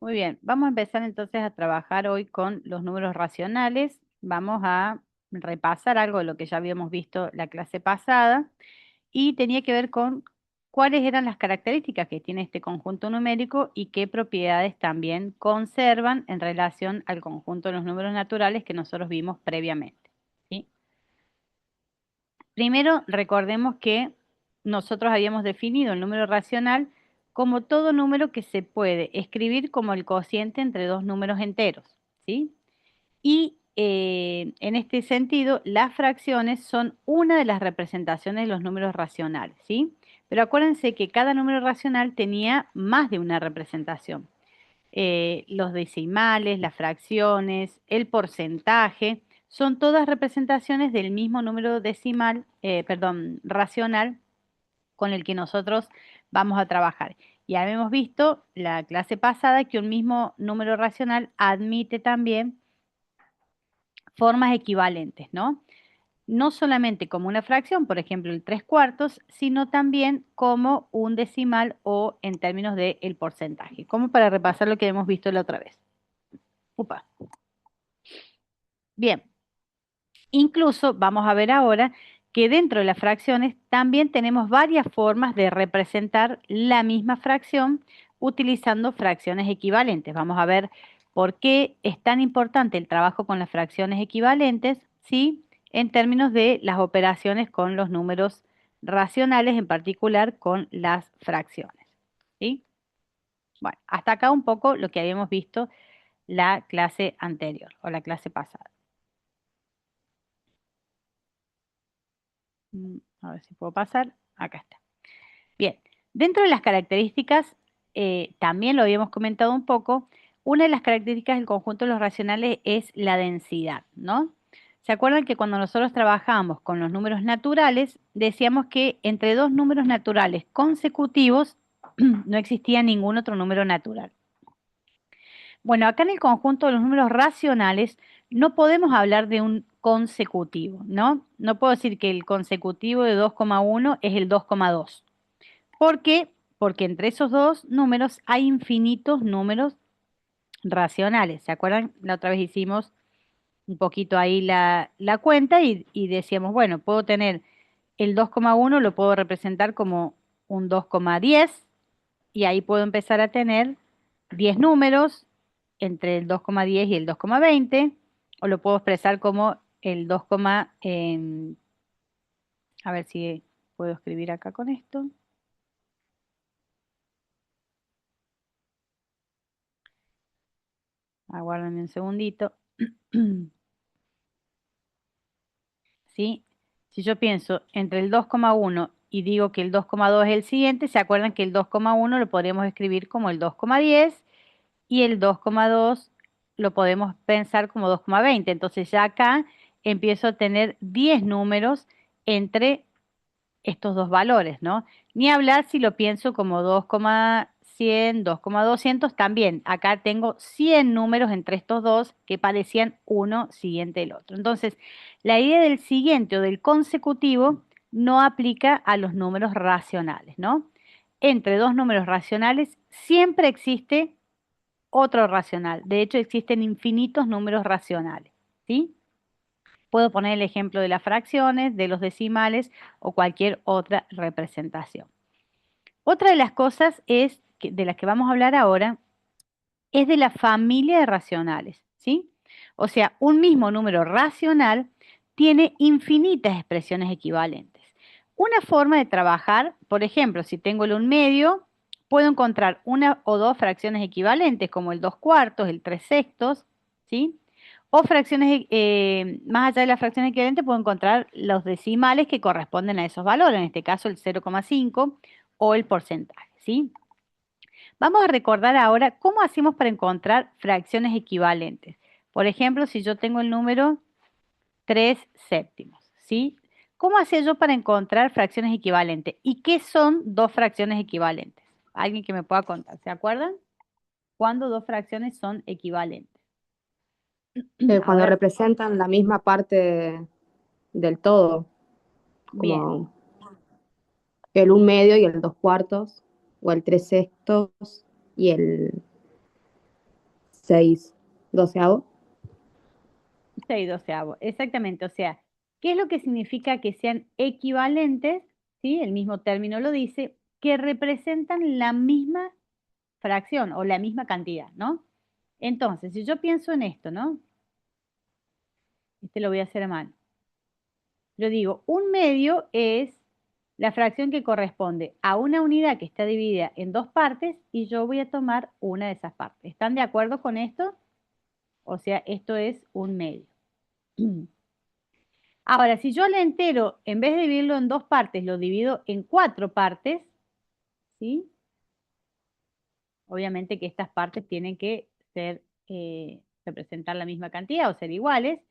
Muy bien, vamos a empezar entonces a trabajar hoy con los números racionales. Vamos a repasar algo de lo que ya habíamos visto la clase pasada y tenía que ver con cuáles eran las características que tiene este conjunto numérico y qué propiedades también conservan en relación al conjunto de los números naturales que nosotros vimos previamente. ¿Sí? Primero, recordemos que nosotros habíamos definido el número racional como todo número que se puede escribir como el cociente entre dos números enteros, ¿sí? Y en este sentido, las fracciones son una de las representaciones de los números racionales, ¿sí? Pero acuérdense que cada número racional tenía más de una representación. Los decimales, las fracciones, el porcentaje, son todas representaciones del mismo número decimal, perdón, racional con el que nosotros vamos a trabajar. Ya habíamos visto la clase pasada que un mismo número racional admite también formas equivalentes, ¿no? No solamente como una fracción, por ejemplo, el 3 cuartos, sino también como un decimal o en términos del porcentaje, como para repasar lo que hemos visto la otra vez. Upa. Bien, incluso vamos a ver ahora que dentro de las fracciones también tenemos varias formas de representar la misma fracción utilizando fracciones equivalentes. Vamos a ver por qué es tan importante el trabajo con las fracciones equivalentes, ¿sí? En términos de las operaciones con los números racionales, en particular con las fracciones, ¿sí? Bueno, hasta acá un poco lo que habíamos visto la clase anterior o la clase pasada. A ver si puedo pasar. Acá está. Bien, dentro de las características, también lo habíamos comentado un poco, una de las características del conjunto de los racionales es la densidad, ¿no? ¿Se acuerdan que cuando nosotros trabajamos con los números naturales, decíamos que entre dos números naturales consecutivos no existía ningún otro número natural? Bueno, acá en el conjunto de los números racionales no podemos hablar de un consecutivo, ¿no? No puedo decir que el consecutivo de 2,1 es el 2,2. ¿Por qué? Porque entre esos dos números hay infinitos números racionales. ¿Se acuerdan? La otra vez hicimos un poquito ahí la cuenta y decíamos, bueno, puedo tener el 2,1, lo puedo representar como un 2,10 y ahí puedo empezar a tener 10 números entre el 2,10 y el 2,20, o lo puedo expresar como el 2, a ver si puedo escribir acá con esto. Aguárdenme un segundito. ¿Sí? Si yo pienso entre el 2,1 y digo que el 2,2 es el siguiente, ¿se acuerdan que el 2,1 lo podríamos escribir como el 2,10 y el 2,2 lo podemos pensar como 2,20? Entonces ya acá empiezo a tener 10 números entre estos dos valores, ¿no? Ni hablar si lo pienso como 2,100, 2,200, también acá tengo 100 números entre estos dos que parecían uno siguiente del otro. Entonces, la idea del siguiente o del consecutivo no aplica a los números racionales, ¿no? Entre dos números racionales siempre existe otro racional. De hecho, existen infinitos números racionales, ¿sí? Puedo poner el ejemplo de las fracciones, de los decimales o cualquier otra representación. Otra de las cosas de las que vamos a hablar ahora es de la familia de racionales, ¿sí? O sea, un mismo número racional tiene infinitas expresiones equivalentes. Una forma de trabajar, por ejemplo, si tengo el 1/2, puedo encontrar una o dos fracciones equivalentes, como el 2 cuartos, el 3 sextos, ¿sí? O fracciones, más allá de las fracciones equivalentes, puedo encontrar los decimales que corresponden a esos valores, en este caso el 0,5 o el porcentaje, ¿sí? Vamos a recordar ahora cómo hacemos para encontrar fracciones equivalentes. Por ejemplo, si yo tengo el número 3 séptimos, ¿sí? ¿Cómo hacía yo para encontrar fracciones equivalentes? ¿Y qué son dos fracciones equivalentes? Alguien que me pueda contar, ¿se acuerdan? ¿Cuándo dos fracciones son equivalentes? A Cuando ver, representan la misma parte del todo, bien, como el 1/2 y el 2 cuartos, o el 3 sextos y el 6 doceavo. 6 doceavos, exactamente. O sea, ¿qué es lo que significa que sean equivalentes? ¿Sí? El mismo término lo dice, que representan la misma fracción o la misma cantidad, ¿no? Entonces, si yo pienso en esto, ¿no? Este lo voy a hacer a mano. Yo digo, un medio es la fracción que corresponde a una unidad que está dividida en dos partes y yo voy a tomar una de esas partes. ¿Están de acuerdo con esto? O sea, esto es un medio. Ahora, si yo al entero, en vez de dividirlo en dos partes, lo divido en cuatro partes, ¿sí? Obviamente que estas partes tienen que ser, representar la misma cantidad o ser iguales.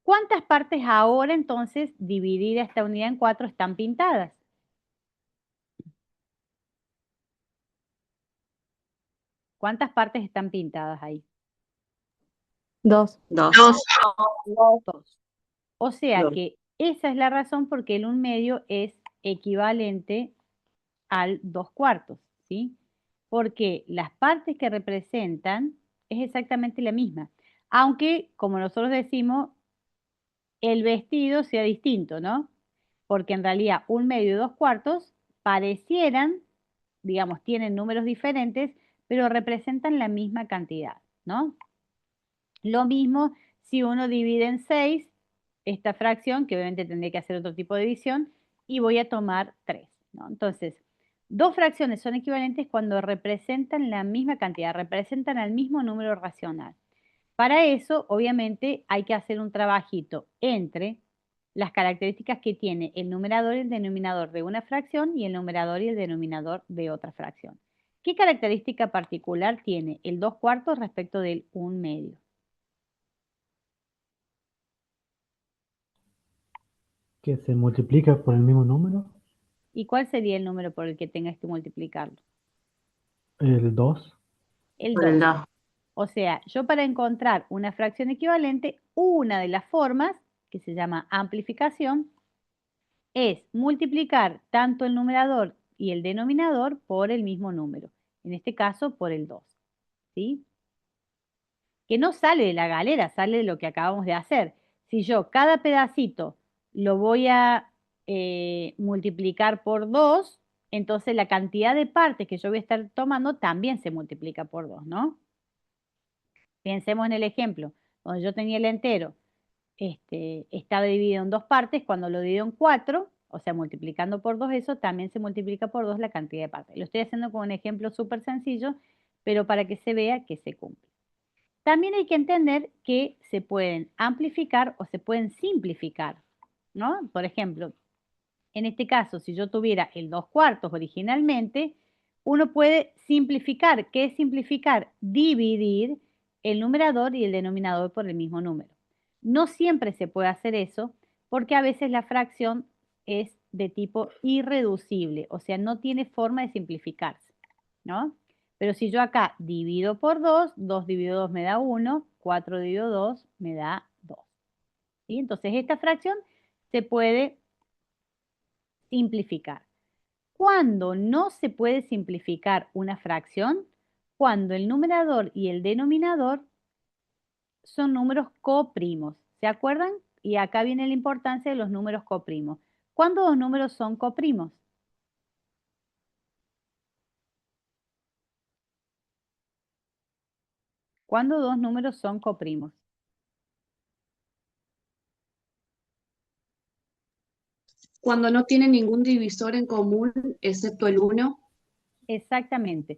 ¿Cuántas partes ahora entonces, dividida esta unidad en cuatro, están pintadas? ¿Cuántas partes están pintadas ahí? 2. Dos. Dos. O sea Dos. que esa es la razón por qué el 1/2 es equivalente al 2/4, ¿sí? Porque las partes que representan es exactamente la misma. Aunque, como nosotros decimos, el vestido sea distinto, ¿no? Porque en realidad 1/2 y 2/4 parecieran, digamos, tienen números diferentes, pero representan la misma cantidad, ¿no? Lo mismo si uno divide en 6 esta fracción, que obviamente tendría que hacer otro tipo de división, y voy a tomar 3, ¿no? Entonces, dos fracciones son equivalentes cuando representan la misma cantidad, representan el mismo número racional. Para eso, obviamente, hay que hacer un trabajito entre las características que tiene el numerador y el denominador de una fracción y el numerador y el denominador de otra fracción. ¿Qué característica particular tiene el 2/4 respecto del 1/2? Que se multiplica por el mismo número, ¿Y cuál sería el número por el que tengas que multiplicarlo? el 2. El Por el 2. dos. O sea, yo para encontrar una fracción equivalente, una de las formas, que se llama amplificación, es multiplicar tanto el numerador y el denominador por el mismo número. En este caso, por el 2. ¿Sí? Que no sale de la galera, sale de lo que acabamos de hacer. Si yo cada pedacito lo voy a multiplicar por 2, entonces la cantidad de partes que yo voy a estar tomando también se multiplica por 2, ¿no? Pensemos en el ejemplo, donde yo tenía el entero, estaba dividido en dos partes, cuando lo divido en 4, o sea, multiplicando por 2 eso, también se multiplica por 2 la cantidad de partes. Lo estoy haciendo con un ejemplo súper sencillo, pero para que se vea que se cumple. También hay que entender que se pueden amplificar o se pueden simplificar, ¿no? Por ejemplo, en este caso, si yo tuviera el 2/4 originalmente, uno puede simplificar. ¿Qué es simplificar? Dividir el numerador y el denominador por el mismo número. No siempre se puede hacer eso porque a veces la fracción es de tipo irreducible, o sea, no tiene forma de simplificarse, ¿no? Pero si yo acá divido por 2, 2 dividido 2 me da 1, 4 dividido 2 me da 2. ¿Sí? Entonces esta fracción se puede simplificar. ¿Cuándo no se puede simplificar una fracción? Cuando el numerador y el denominador son números coprimos. ¿Se acuerdan? Y acá viene la importancia de los números coprimos. ¿Cuándo dos números son coprimos? ¿Cuándo dos números son coprimos? Cuando no tiene ningún divisor en común, excepto el uno. Exactamente.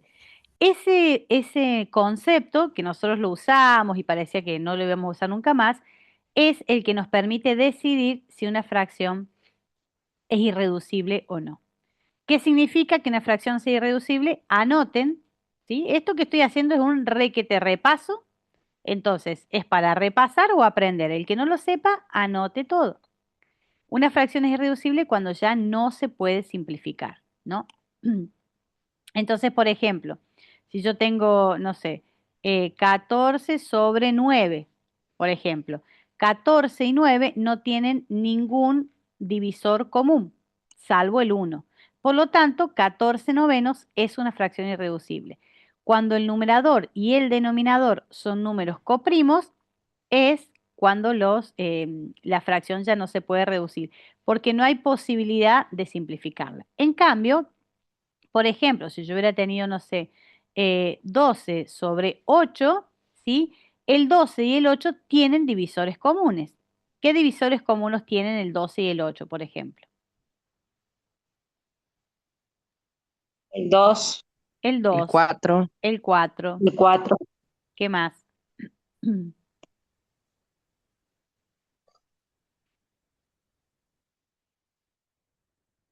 Ese concepto que nosotros lo usamos y parecía que no lo íbamos a usar nunca más, es el que nos permite decidir si una fracción es irreducible o no. ¿Qué significa que una fracción sea irreducible? Anoten, ¿sí? Esto que estoy haciendo es un requete repaso, entonces es para repasar o aprender. El que no lo sepa, anote todo. Una fracción es irreducible cuando ya no se puede simplificar, ¿no? Entonces, por ejemplo, si yo tengo, no sé, 14 sobre 9, por ejemplo, 14 y 9 no tienen ningún divisor común, salvo el 1. Por lo tanto, 14 novenos es una fracción irreducible. Cuando el numerador y el denominador son números coprimos, es cuando la fracción ya no se puede reducir, porque no hay posibilidad de simplificarla. En cambio, por ejemplo, si yo hubiera tenido, no sé, 12 sobre 8, ¿sí? El 12 y el 8 tienen divisores comunes. ¿Qué divisores comunes tienen el 12 y el 8, por ejemplo? El 2, El el 2, 4, el 4, el 4, ¿qué más?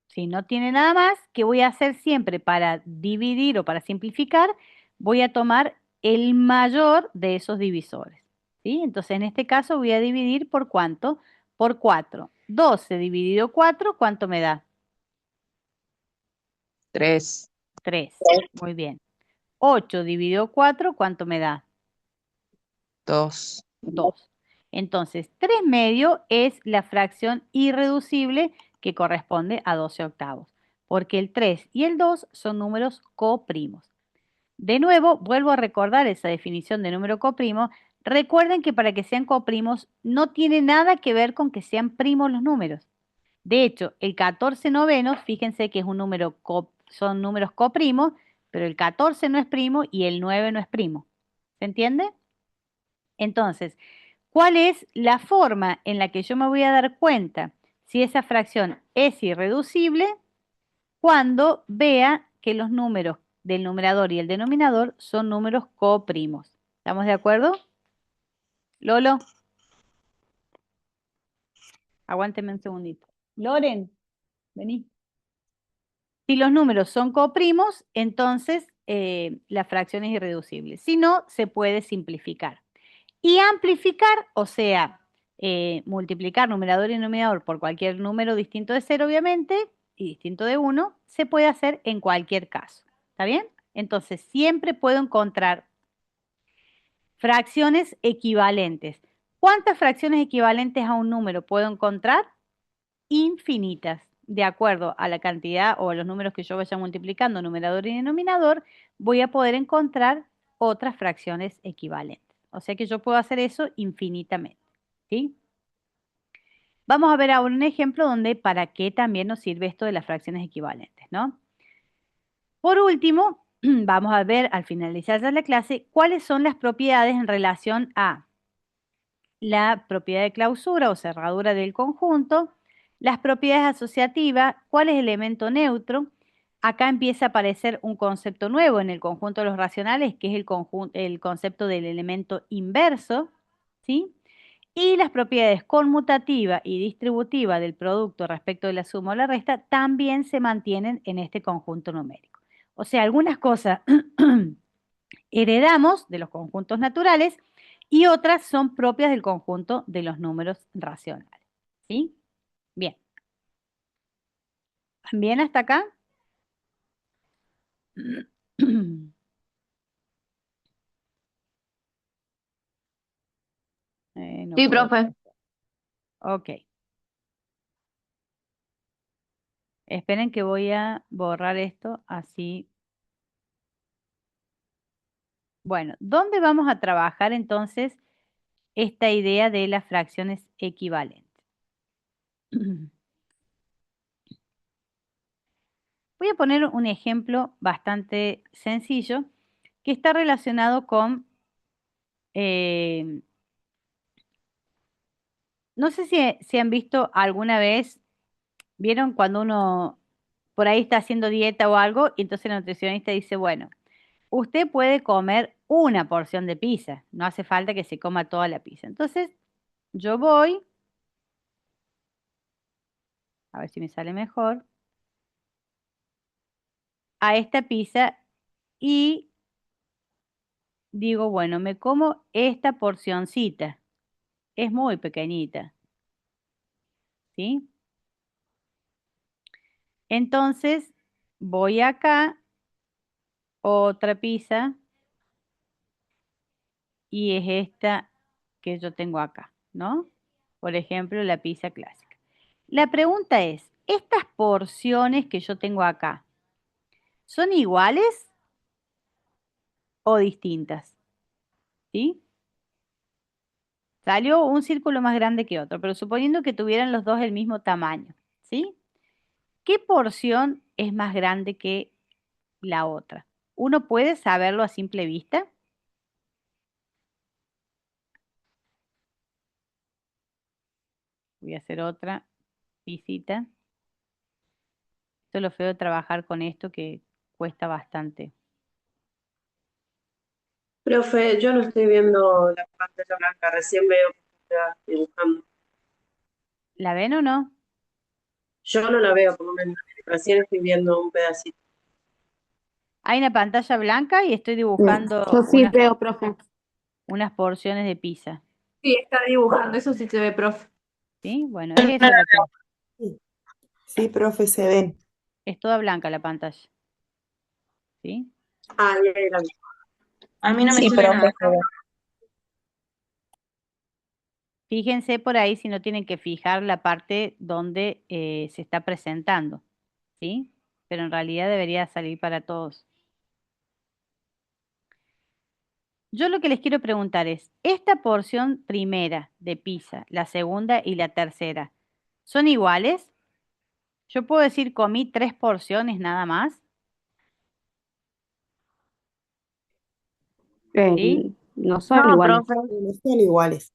Si no tiene nada más, ¿qué voy a hacer siempre para dividir o para simplificar? Voy a tomar el mayor de esos divisores, ¿sí? Entonces, en este caso voy a dividir por ¿cuánto? Por 4. 12 dividido 4, ¿cuánto me da? 3, 3. Muy bien. 8 dividido 4, ¿cuánto me da? 2. 2. Entonces, 3 medio es la fracción irreducible que corresponde a 12 octavos, porque el 3 y el 2 son números coprimos. De nuevo, vuelvo a recordar esa definición de número coprimo. Recuerden que para que sean coprimos no tiene nada que ver con que sean primos los números. De hecho, el 14 novenos, fíjense que es un número son números coprimos, pero el 14 no es primo y el 9 no es primo. ¿Se entiende? Entonces, ¿cuál es la forma en la que yo me voy a dar cuenta si esa fracción es irreducible? Cuando vea que los números del numerador y el denominador son números coprimos. ¿Estamos de acuerdo? Lolo, aguánteme un segundito. Loren, vení. Si los números son coprimos, entonces la fracción es irreducible. Si no, se puede simplificar. Y amplificar, o sea, multiplicar numerador y denominador por cualquier número distinto de 0, obviamente, y distinto de 1, se puede hacer en cualquier caso. ¿Está bien? Entonces, siempre puedo encontrar fracciones equivalentes. ¿Cuántas fracciones equivalentes a un número puedo encontrar? Infinitas. De acuerdo a la cantidad o a los números que yo vaya multiplicando, numerador y denominador, voy a poder encontrar otras fracciones equivalentes. O sea que yo puedo hacer eso infinitamente. ¿Sí? Vamos a ver ahora un ejemplo donde para qué también nos sirve esto de las fracciones equivalentes, ¿no? Por último, vamos a ver al finalizar ya la clase cuáles son las propiedades en relación a la propiedad de clausura o cerradura del conjunto, las propiedades asociativas, cuál es el elemento neutro. Acá empieza a aparecer un concepto nuevo en el conjunto de los racionales, que es el concepto del elemento inverso, ¿sí? Y las propiedades conmutativa y distributiva del producto respecto de la suma o la resta también se mantienen en este conjunto numérico. O sea, algunas cosas heredamos de los conjuntos naturales y otras son propias del conjunto de los números racionales. ¿Sí? Bien. ¿Bien hasta acá? No Sí, puedo. profe. Ok. Esperen que voy a borrar esto así. Bueno, ¿dónde vamos a trabajar entonces esta idea de las fracciones equivalentes? Voy a poner un ejemplo bastante sencillo que está relacionado con, no sé si han visto alguna vez, vieron cuando uno por ahí está haciendo dieta o algo y entonces el nutricionista dice, bueno, usted puede comer una porción de pizza, no hace falta que se coma toda la pizza. Entonces yo voy, a ver si me sale mejor, a esta pizza y digo, bueno, me como esta porcioncita. Es muy pequeñita, ¿sí? Entonces voy acá, otra pizza, y es esta que yo tengo acá, ¿no? Por ejemplo, la pizza clásica. La pregunta es, ¿estas porciones que yo tengo acá son iguales? o distintas. ¿Sí? Salió un círculo más grande que otro, pero suponiendo que tuvieran los dos el mismo tamaño. ¿Sí? ¿Qué porción es más grande que la otra? ¿Uno puede saberlo a simple vista? Voy a hacer otra visita. Esto es lo feo de trabajar con esto que cuesta bastante. Profe, yo no estoy viendo la pantalla blanca, recién veo que está dibujando. ¿La ven o no? Yo no la veo, por lo menos, recién estoy viendo un pedacito. Hay una pantalla blanca y estoy Yo dibujando sí veo, profe. unas porciones de pizza. Sí, está dibujando, eso sí se ve, profe. ¿Sí? Bueno, es eso lo que Sí, profe, se ven. es toda blanca la pantalla. ¿Sí? Ah, ahí la vi. A mí no me Sí, sale profe, nada. se ve. Fíjense por ahí si no tienen que fijar la parte donde se está presentando. ¿Sí? Pero en realidad debería salir para todos. Yo lo que les quiero preguntar es, esta porción primera de pizza, la segunda y la tercera, ¿son iguales? Yo puedo decir comí 3 porciones nada más. ¿Sí? No son No, iguales. profe, No son iguales.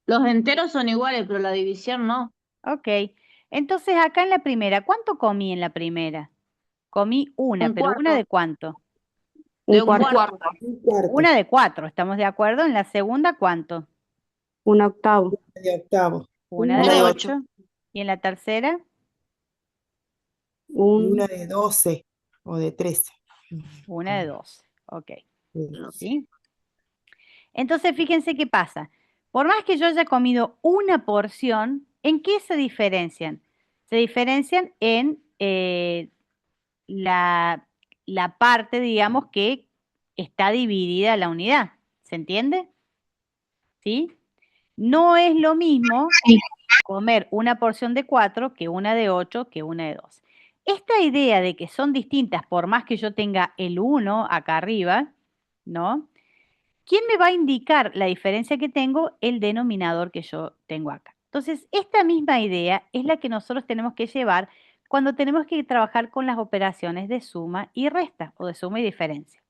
los enteros son iguales, pero la división no. Ok. Entonces acá en la primera, ¿cuánto comí en la primera? Comí una, Un pero ¿una cuarto, de cuánto? de Un un cuarto, cuarto, Un cuarto Una de 4, ¿estamos de acuerdo? En la segunda, ¿cuánto? un octavo, de octavo. Una una de de 8. 8. ¿Y en la tercera? Y una un de 12 o de 13. Una de 12. Ok. Sí. ¿Sí? Entonces, fíjense qué pasa. Por más que yo haya comido una porción, ¿en qué se diferencian? Se diferencian en la, la parte, digamos, que está dividida la unidad. ¿Se entiende? ¿Sí? No es lo mismo comer una porción de 4 que una de 8 que una de 2. Esta idea de que son distintas, por más que yo tenga el 1 acá arriba, ¿no? ¿Quién me va a indicar la diferencia que tengo? El denominador que yo tengo acá. Entonces, esta misma idea es la que nosotros tenemos que llevar cuando tenemos que trabajar con las operaciones de suma y resta o de suma y diferencia.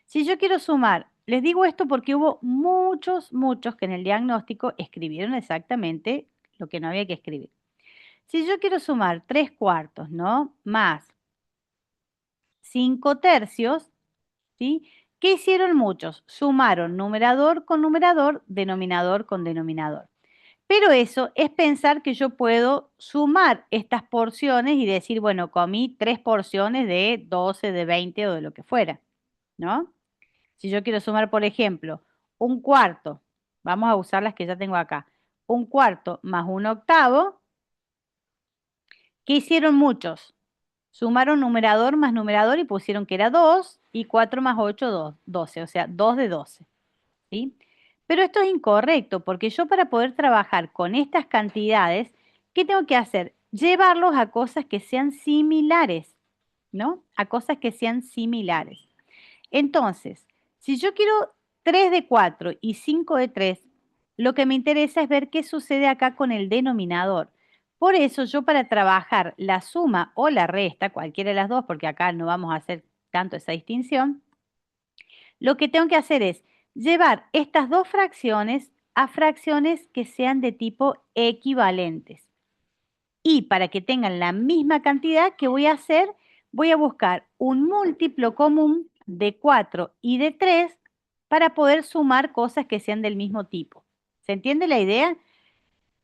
Si yo quiero sumar, les digo esto porque hubo muchos que en el diagnóstico escribieron exactamente lo que no había que escribir. Si yo quiero sumar 3 cuartos, ¿no? Más 5 tercios, ¿sí? ¿Qué hicieron muchos? Sumaron numerador con numerador, denominador con denominador. Pero eso es pensar que yo puedo sumar estas porciones y decir, bueno, comí 3 porciones de 12, de 20 o de lo que fuera, ¿no? Si yo quiero sumar, por ejemplo, un cuarto, vamos a usar las que ya tengo acá, un cuarto más un octavo, ¿qué hicieron muchos? Sumaron numerador más numerador y pusieron que era 2 y 4 más 8, 12, o sea, 2 de 12. ¿Sí? Pero esto es incorrecto porque yo para poder trabajar con estas cantidades, ¿qué tengo que hacer? Llevarlos a cosas que sean similares, ¿no? A cosas que sean similares. Entonces, si yo quiero 3 de 4 y 5 de 3, lo que me interesa es ver qué sucede acá con el denominador. Por eso yo para trabajar la suma o la resta, cualquiera de las dos, porque acá no vamos a hacer tanto esa distinción, lo que tengo que hacer es llevar estas dos fracciones a fracciones que sean de tipo equivalentes. Y para que tengan la misma cantidad, ¿qué voy a hacer? Voy a buscar un múltiplo común de 4 y de 3 para poder sumar cosas que sean del mismo tipo. ¿Se entiende la idea?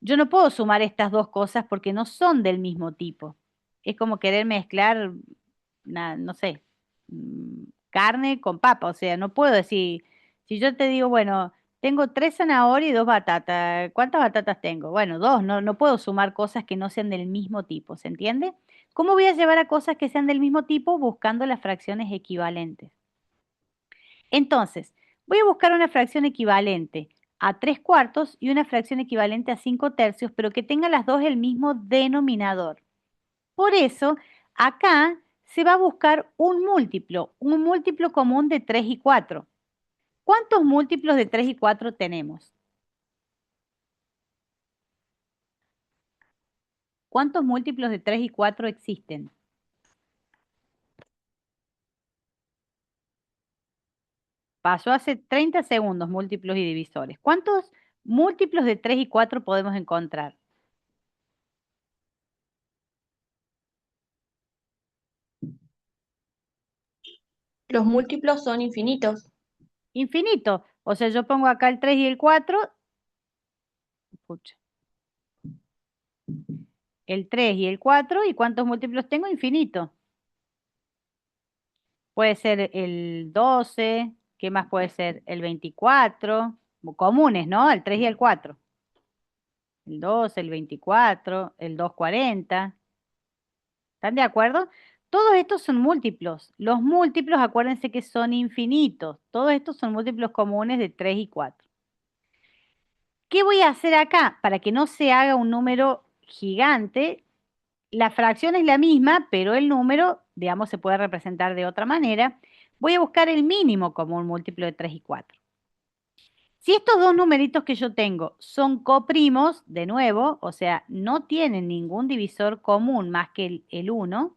Yo no puedo sumar estas dos cosas porque no son del mismo tipo. Es como querer mezclar, no sé, carne con papa. O sea, no puedo decir, si yo te digo, bueno, tengo 3 zanahorias y 2 batatas, ¿cuántas batatas tengo? Bueno, 2, no puedo sumar cosas que no sean del mismo tipo, ¿se entiende? ¿Cómo voy a llevar a cosas que sean del mismo tipo? Buscando las fracciones equivalentes. Entonces, voy a buscar una fracción equivalente a 3 cuartos y una fracción equivalente a 5 tercios, pero que tenga las dos el mismo denominador. Por eso, acá se va a buscar un múltiplo común de 3 y 4. ¿Cuántos múltiplos de 3 y 4 tenemos? ¿Cuántos múltiplos de 3 y 4 existen? Pasó hace 30 segundos múltiplos y divisores. ¿Cuántos múltiplos de 3 y 4 podemos encontrar? Los múltiplos son infinitos. Infinito. O sea, yo pongo acá el 3 y el 4. Escucha. El 3 y el 4. ¿Y cuántos múltiplos tengo? Infinito. Puede ser el 12. ¿Qué más puede ser? El 24. Comunes, ¿no? El 3 y el 4. El 12, el 24, el 240. ¿Están de acuerdo? Todos estos son múltiplos. Los múltiplos, acuérdense que son infinitos. Todos estos son múltiplos comunes de 3 y 4. ¿Qué voy a hacer acá? Para que no se haga un número gigante, la fracción es la misma, pero el número, digamos, se puede representar de otra manera. Voy a buscar el mínimo como un múltiplo de 3 y 4. Si estos dos numeritos que yo tengo son coprimos, de nuevo, o sea, no tienen ningún divisor común más que el 1,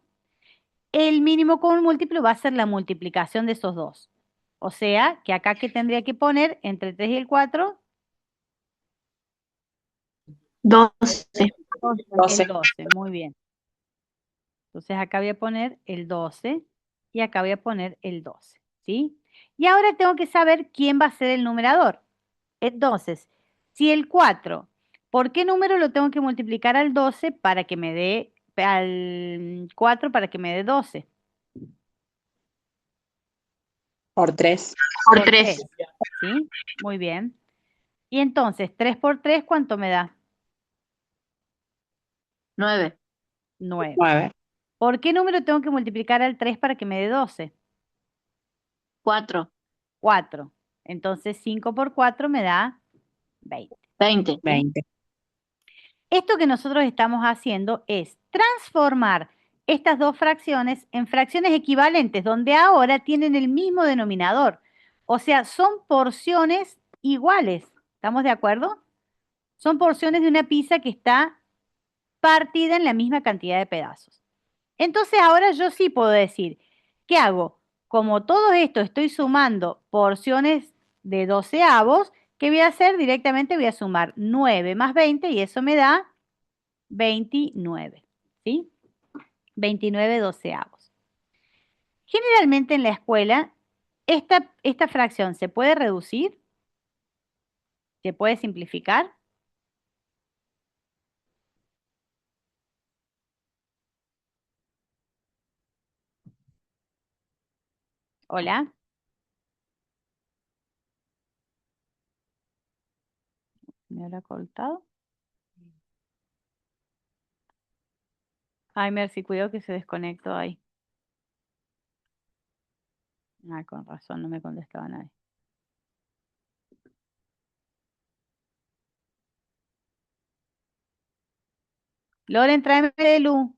el mínimo común múltiplo va a ser la multiplicación de esos dos. O sea, que acá que tendría que poner entre el 3 y el 4, 12. el 12, muy bien. Entonces acá voy a poner el 12 y acá voy a poner el 12, ¿sí? Y ahora tengo que saber quién va a ser el numerador. Entonces, si el 4, ¿por qué número lo tengo que multiplicar al 12 para que me dé, al 4 para que me dé 12? Por 3. Por Por 3. 3, ¿sí? Muy bien. Y entonces, 3 por 3, ¿cuánto me da? 9. 9. 9. ¿Por qué número tengo que multiplicar al 3 para que me dé 12? 4. 4. Entonces, 5 por 4 me da 20. 20. 20. Esto que nosotros estamos haciendo es transformar estas dos fracciones en fracciones equivalentes, donde ahora tienen el mismo denominador. O sea, son porciones iguales. ¿Estamos de acuerdo? Son porciones de una pizza que está partida en la misma cantidad de pedazos. Entonces ahora yo sí puedo decir, ¿qué hago? Como todo esto estoy sumando porciones de doceavos, ¿qué voy a hacer? Directamente voy a sumar 9 más 20 y eso me da 29, ¿sí? 29 doceavos. Generalmente en la escuela, esta fracción se puede reducir, se puede simplificar. Hola. ¿Me habrá cortado? Ay, Mercy, cuidado que se desconectó ahí. Ah, con razón, no me contestaba nadie. Loren, tráeme de luz.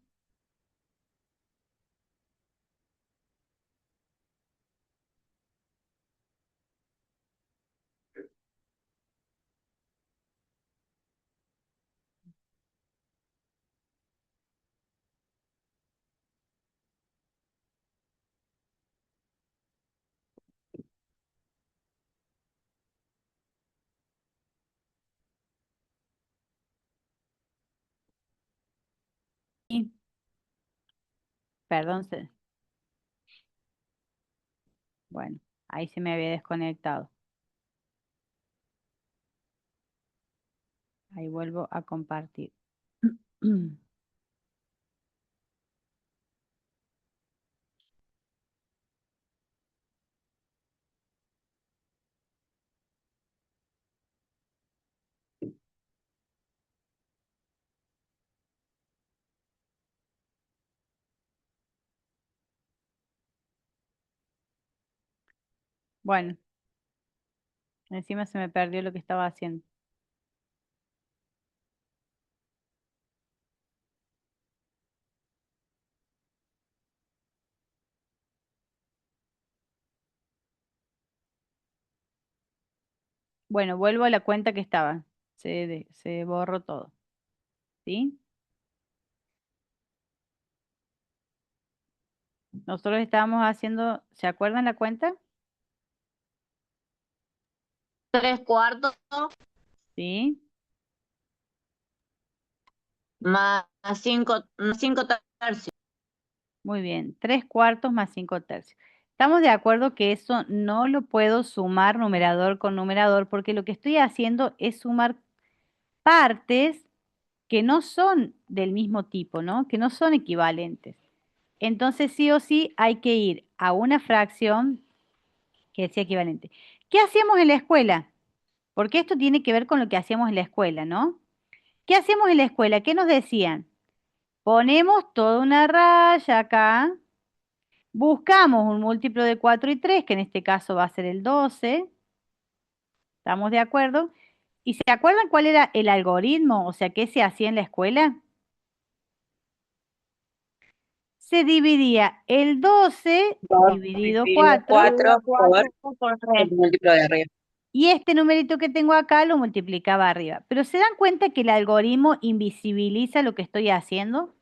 Perdón, bueno, ahí se me había desconectado. Ahí vuelvo a compartir. Bueno, encima se me perdió lo que estaba haciendo. Bueno, vuelvo a la cuenta que estaba. Se borró todo. ¿Sí? Nosotros estábamos haciendo, ¿se acuerdan la cuenta? 3/4 Sí. más 5 tercios. Muy bien. 3/4 más 5 tercios. Estamos de acuerdo que eso no lo puedo sumar numerador con numerador porque lo que estoy haciendo es sumar partes que no son del mismo tipo, ¿no? Que no son equivalentes. Entonces, sí o sí, hay que ir a una fracción que sea equivalente. ¿Qué hacíamos en la escuela? Porque esto tiene que ver con lo que hacíamos en la escuela, ¿no? ¿Qué hacíamos en la escuela? ¿Qué nos decían? Ponemos toda una raya acá, buscamos un múltiplo de 4 y 3, que en este caso va a ser el 12. ¿Estamos de acuerdo? ¿Y se acuerdan cuál era el algoritmo? O sea, ¿qué se hacía en la escuela? Se dividía el 12 2 dividido dividido 4 4 por por el 3. múltiplo de arriba. y este numerito que tengo acá lo multiplicaba arriba. Pero ¿se dan cuenta que el algoritmo invisibiliza lo que estoy haciendo?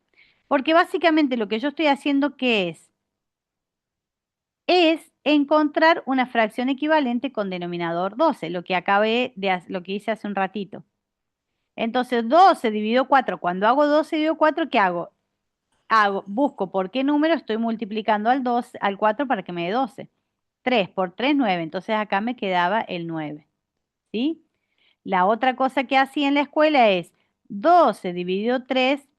Porque básicamente lo que yo estoy haciendo, ¿qué es? Es encontrar una fracción equivalente con denominador 12, lo que lo que hice hace un ratito. Entonces, 12 dividido 4, cuando hago 12 dividido 4, ¿qué hago? Busco por qué número estoy multiplicando al 4 para que me dé 12. 3 por 3, 9. Entonces acá me quedaba el 9. ¿Sí? La otra cosa que hacía en la escuela es 12 dividido 3,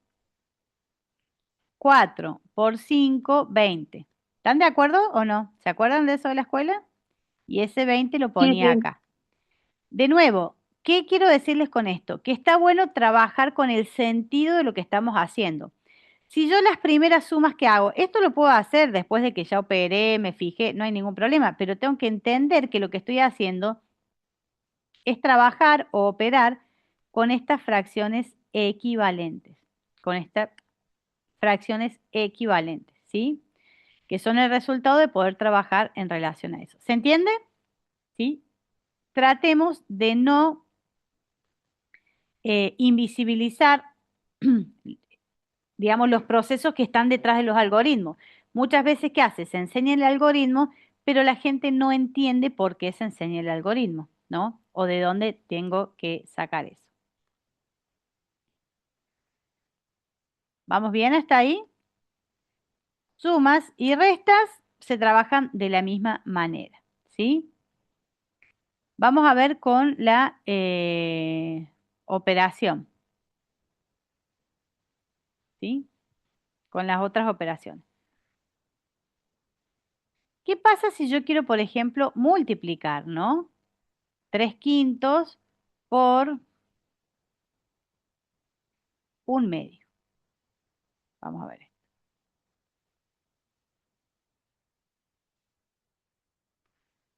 4 por 5, 20. ¿Están de acuerdo o no? ¿Se acuerdan de eso de la escuela? Y ese 20 lo Sí, ponía sí. acá. De nuevo, ¿qué quiero decirles con esto? Que está bueno trabajar con el sentido de lo que estamos haciendo. Si yo las primeras sumas que hago, esto lo puedo hacer después de que ya operé, me fijé, no hay ningún problema, pero tengo que entender que lo que estoy haciendo es trabajar o operar con estas fracciones equivalentes, con estas fracciones equivalentes, ¿sí? Que son el resultado de poder trabajar en relación a eso. ¿Se entiende? ¿Sí? Tratemos de no invisibilizar, digamos, los procesos que están detrás de los algoritmos. Muchas veces, ¿qué hace? Se enseña el algoritmo, pero la gente no entiende por qué se enseña el algoritmo, ¿no? O de dónde tengo que sacar eso. ¿Vamos bien hasta ahí? Sumas y restas se trabajan de la misma manera, ¿sí? Vamos a ver con la operación, ¿sí? Con las otras operaciones. ¿Qué pasa si yo quiero, por ejemplo, multiplicar, ¿no? 3/5 por 1/2. Vamos a ver esto.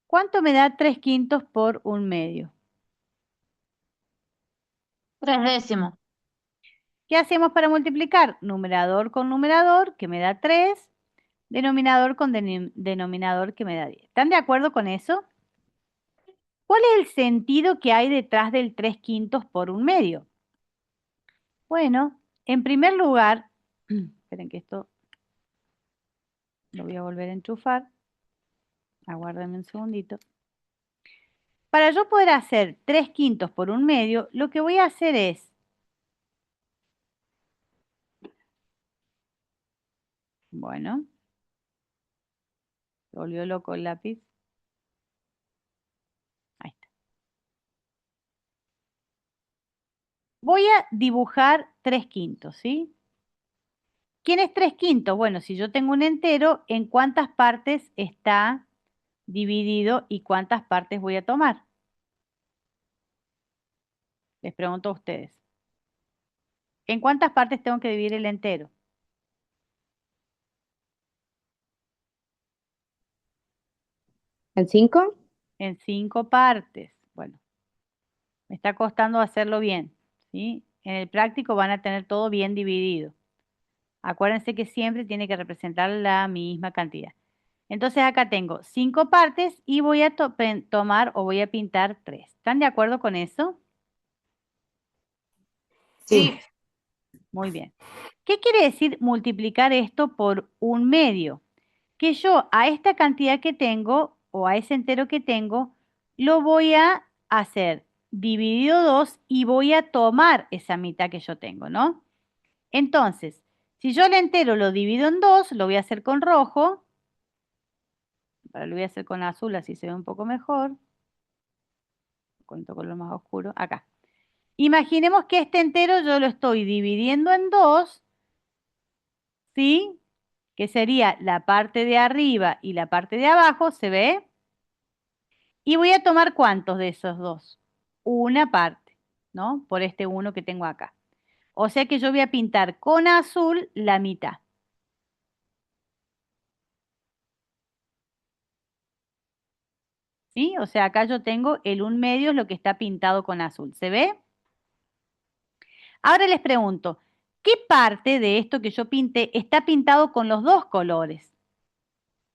¿Cuánto me da 3/5 por 1/2? 3 décimos. ¿Qué hacemos para multiplicar? Numerador con numerador, que me da 3. Denominador con denominador, que me da 10. ¿Están de acuerdo con eso? ¿Cuál es el sentido que hay detrás del 3/5 por 1/2? Bueno, en primer lugar, esperen que esto lo voy a volver a enchufar. Aguárdenme un segundito. Para yo poder hacer 3/5 por 1/2, lo que voy a hacer es, bueno, se volvió loco el lápiz. Ahí está. Voy a dibujar 3/5, ¿sí? ¿Quién es 3/5? Bueno, si yo tengo un entero, ¿en cuántas partes está dividido y cuántas partes voy a tomar? Les pregunto a ustedes. ¿En cuántas partes tengo que dividir el entero? ¿En 5? En 5 partes. Bueno, me está costando hacerlo bien, ¿sí? En el práctico van a tener todo bien dividido. Acuérdense que siempre tiene que representar la misma cantidad. Entonces acá tengo 5 partes y voy a tomar o voy a pintar 3. ¿Están de acuerdo con eso? Sí. Muy bien. ¿Qué quiere decir multiplicar esto por un medio? Que yo a esta cantidad que tengo o a ese entero que tengo, lo voy a hacer dividido 2 y voy a tomar esa mitad que yo tengo, ¿no? Entonces, si yo el entero lo divido en 2, lo voy a hacer con rojo. Ahora lo voy a hacer con azul, así se ve un poco mejor. Con otro color más oscuro. Acá. Imaginemos que este entero yo lo estoy dividiendo en 2, ¿sí? Que sería la parte de arriba y la parte de abajo, ¿se ve? Y voy a tomar ¿cuántos de esos dos? Una parte, ¿no? Por este 1 que tengo acá. O sea que yo voy a pintar con azul la mitad. ¿Sí? O sea, acá yo tengo el 1/2 es lo que está pintado con azul. ¿Se ve? Ahora les pregunto, ¿qué parte de esto que yo pinté está pintado con los dos colores?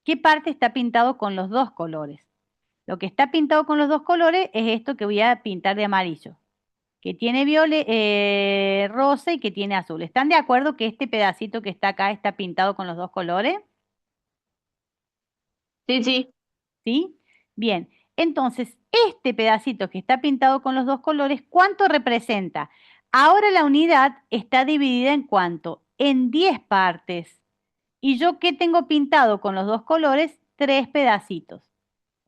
¿Qué parte está pintado con los dos colores? Lo que está pintado con los dos colores es esto que voy a pintar de amarillo, que tiene rosa y que tiene azul. ¿Están de acuerdo que este pedacito que está acá está pintado con los dos colores? Sí, sí. ¿Sí? Bien, entonces, este pedacito que está pintado con los dos colores, ¿cuánto representa? Ahora la unidad está dividida en ¿cuánto? En 10 partes. ¿Y yo qué tengo pintado con los dos colores? 3 pedacitos,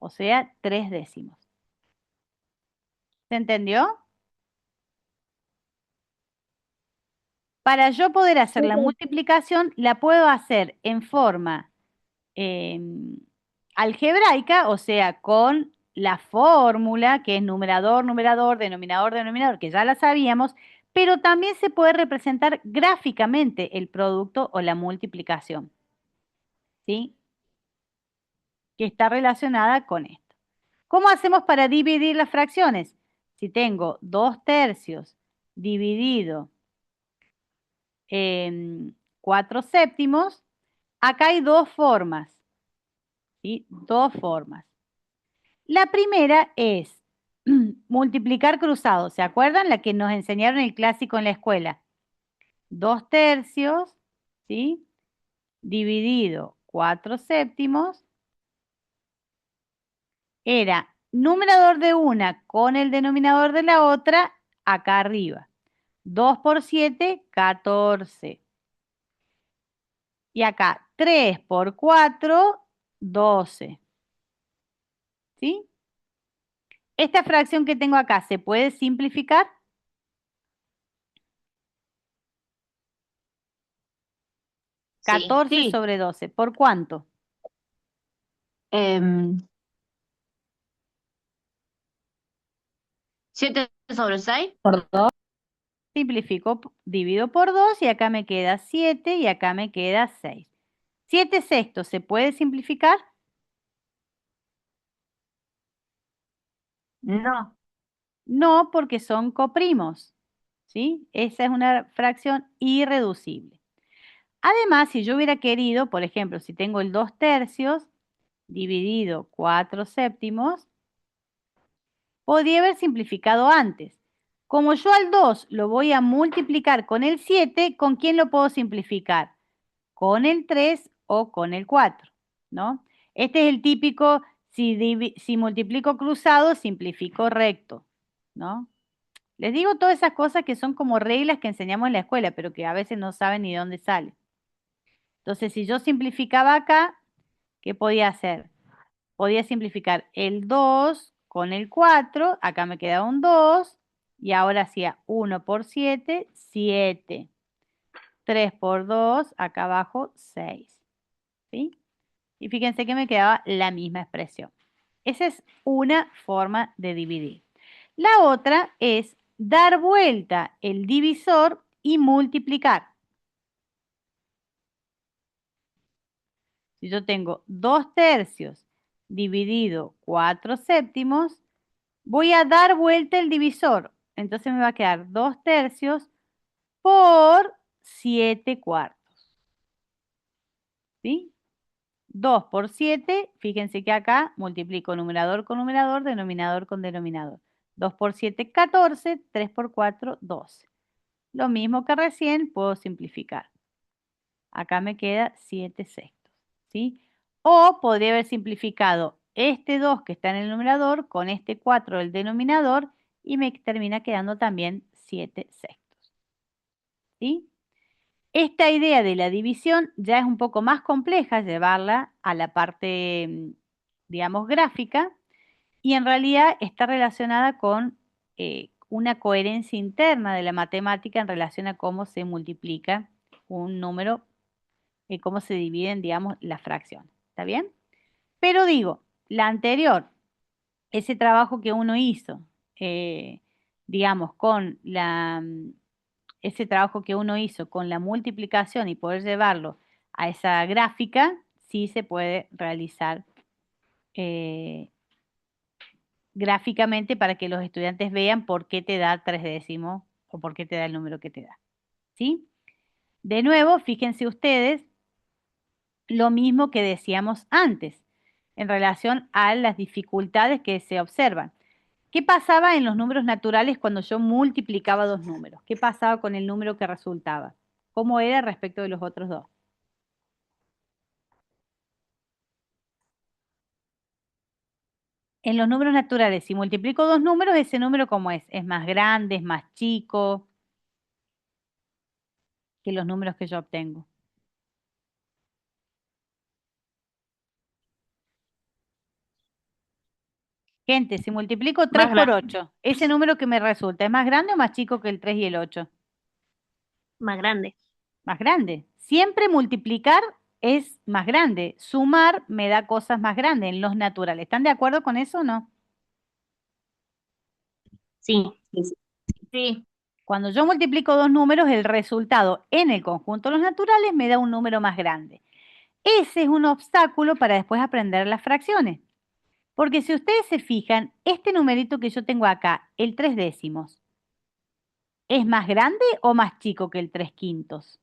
o sea, 3 décimos. ¿Se entendió? Para yo poder hacer la multiplicación, la puedo hacer en forma algebraica, o sea, con la fórmula que es numerador, numerador, denominador, denominador, que ya la sabíamos, pero también se puede representar gráficamente el producto o la multiplicación, ¿sí? Que está relacionada con esto. ¿Cómo hacemos para dividir las fracciones? Si tengo 2/3 dividido en 4/7, acá hay dos formas, ¿sí? Dos formas. La primera es multiplicar cruzado. ¿Se acuerdan? La que nos enseñaron el clásico en la escuela. 2/3, ¿sí? Dividido 4/7 era numerador de una con el denominador de la otra acá arriba. 2 por 7, 14. Y acá 3 por 4, 12. ¿Sí? Esta fracción que tengo acá, ¿se puede simplificar? Sí. 14 Sí. sobre 12. ¿Por cuánto? 7/6. Por 2. Simplifico, divido por 2 y acá me queda 7 y acá me queda 6. 7/6, ¿se puede simplificar? No. No, porque son coprimos, ¿sí? Esa es una fracción irreducible. Además, si yo hubiera querido, por ejemplo, si tengo el 2/3 dividido 4/7, podría haber simplificado antes. Como yo al 2 lo voy a multiplicar con el 7, ¿con quién lo puedo simplificar? Con el 3 o con el 4, ¿no? Este es el típico, si multiplico cruzado, simplifico recto, ¿no? Les digo todas esas cosas que son como reglas que enseñamos en la escuela, pero que a veces no saben ni de dónde salen. Entonces, si yo simplificaba acá, ¿qué podía hacer? Podía simplificar el 2 con el 4, acá me quedaba un 2, y ahora hacía 1 por 7, 7. 3 por 2, acá abajo 6. ¿Sí? Y fíjense que me quedaba la misma expresión. Esa es una forma de dividir. La otra es dar vuelta el divisor y multiplicar. Si yo tengo 2/3 dividido 4/7, voy a dar vuelta el divisor. Entonces me va a quedar 2/3 por 7/4. ¿Sí? 2 por 7, fíjense que acá multiplico numerador con numerador, denominador con denominador. 2 por 7, 14, 3 por 4, 12. Lo mismo que recién, puedo simplificar. Acá me queda 7 sextos, ¿sí? O podría haber simplificado este 2 que está en el numerador con este 4 del denominador y me termina quedando también 7 sextos, ¿sí? Esta idea de la división ya es un poco más compleja, llevarla a la parte, digamos, gráfica, y en realidad está relacionada con una coherencia interna de la matemática en relación a cómo se multiplica un número y cómo se dividen, digamos, las fracciones. ¿Está bien? Pero digo, la anterior, ese trabajo que uno hizo, digamos, ese trabajo que uno hizo con la multiplicación y poder llevarlo a esa gráfica, sí se puede realizar gráficamente para que los estudiantes vean por qué te da 3 décimos o por qué te da el número que te da. ¿Sí? De nuevo, fíjense ustedes lo mismo que decíamos antes en relación a las dificultades que se observan. ¿Qué pasaba en los números naturales cuando yo multiplicaba dos números? ¿Qué pasaba con el número que resultaba? ¿Cómo era respecto de los otros dos? En los números naturales, si multiplico dos números, ese número ¿cómo es? ¿Es más grande, es más chico que los números que yo obtengo? Gente, si multiplico 3 Más por grande. 8, ¿ese número que me resulta es más grande o más chico que el 3 y el 8? Más grande. Más grande. Siempre multiplicar es más grande. Sumar me da cosas más grandes en los naturales. ¿Están de acuerdo con eso o no? Sí. Sí. Cuando yo multiplico dos números, el resultado en el conjunto de los naturales me da un número más grande. Ese es un obstáculo para después aprender las fracciones. Porque si ustedes se fijan, este numerito que yo tengo acá, el 3 décimos, ¿es más grande o más chico que el 3 quintos?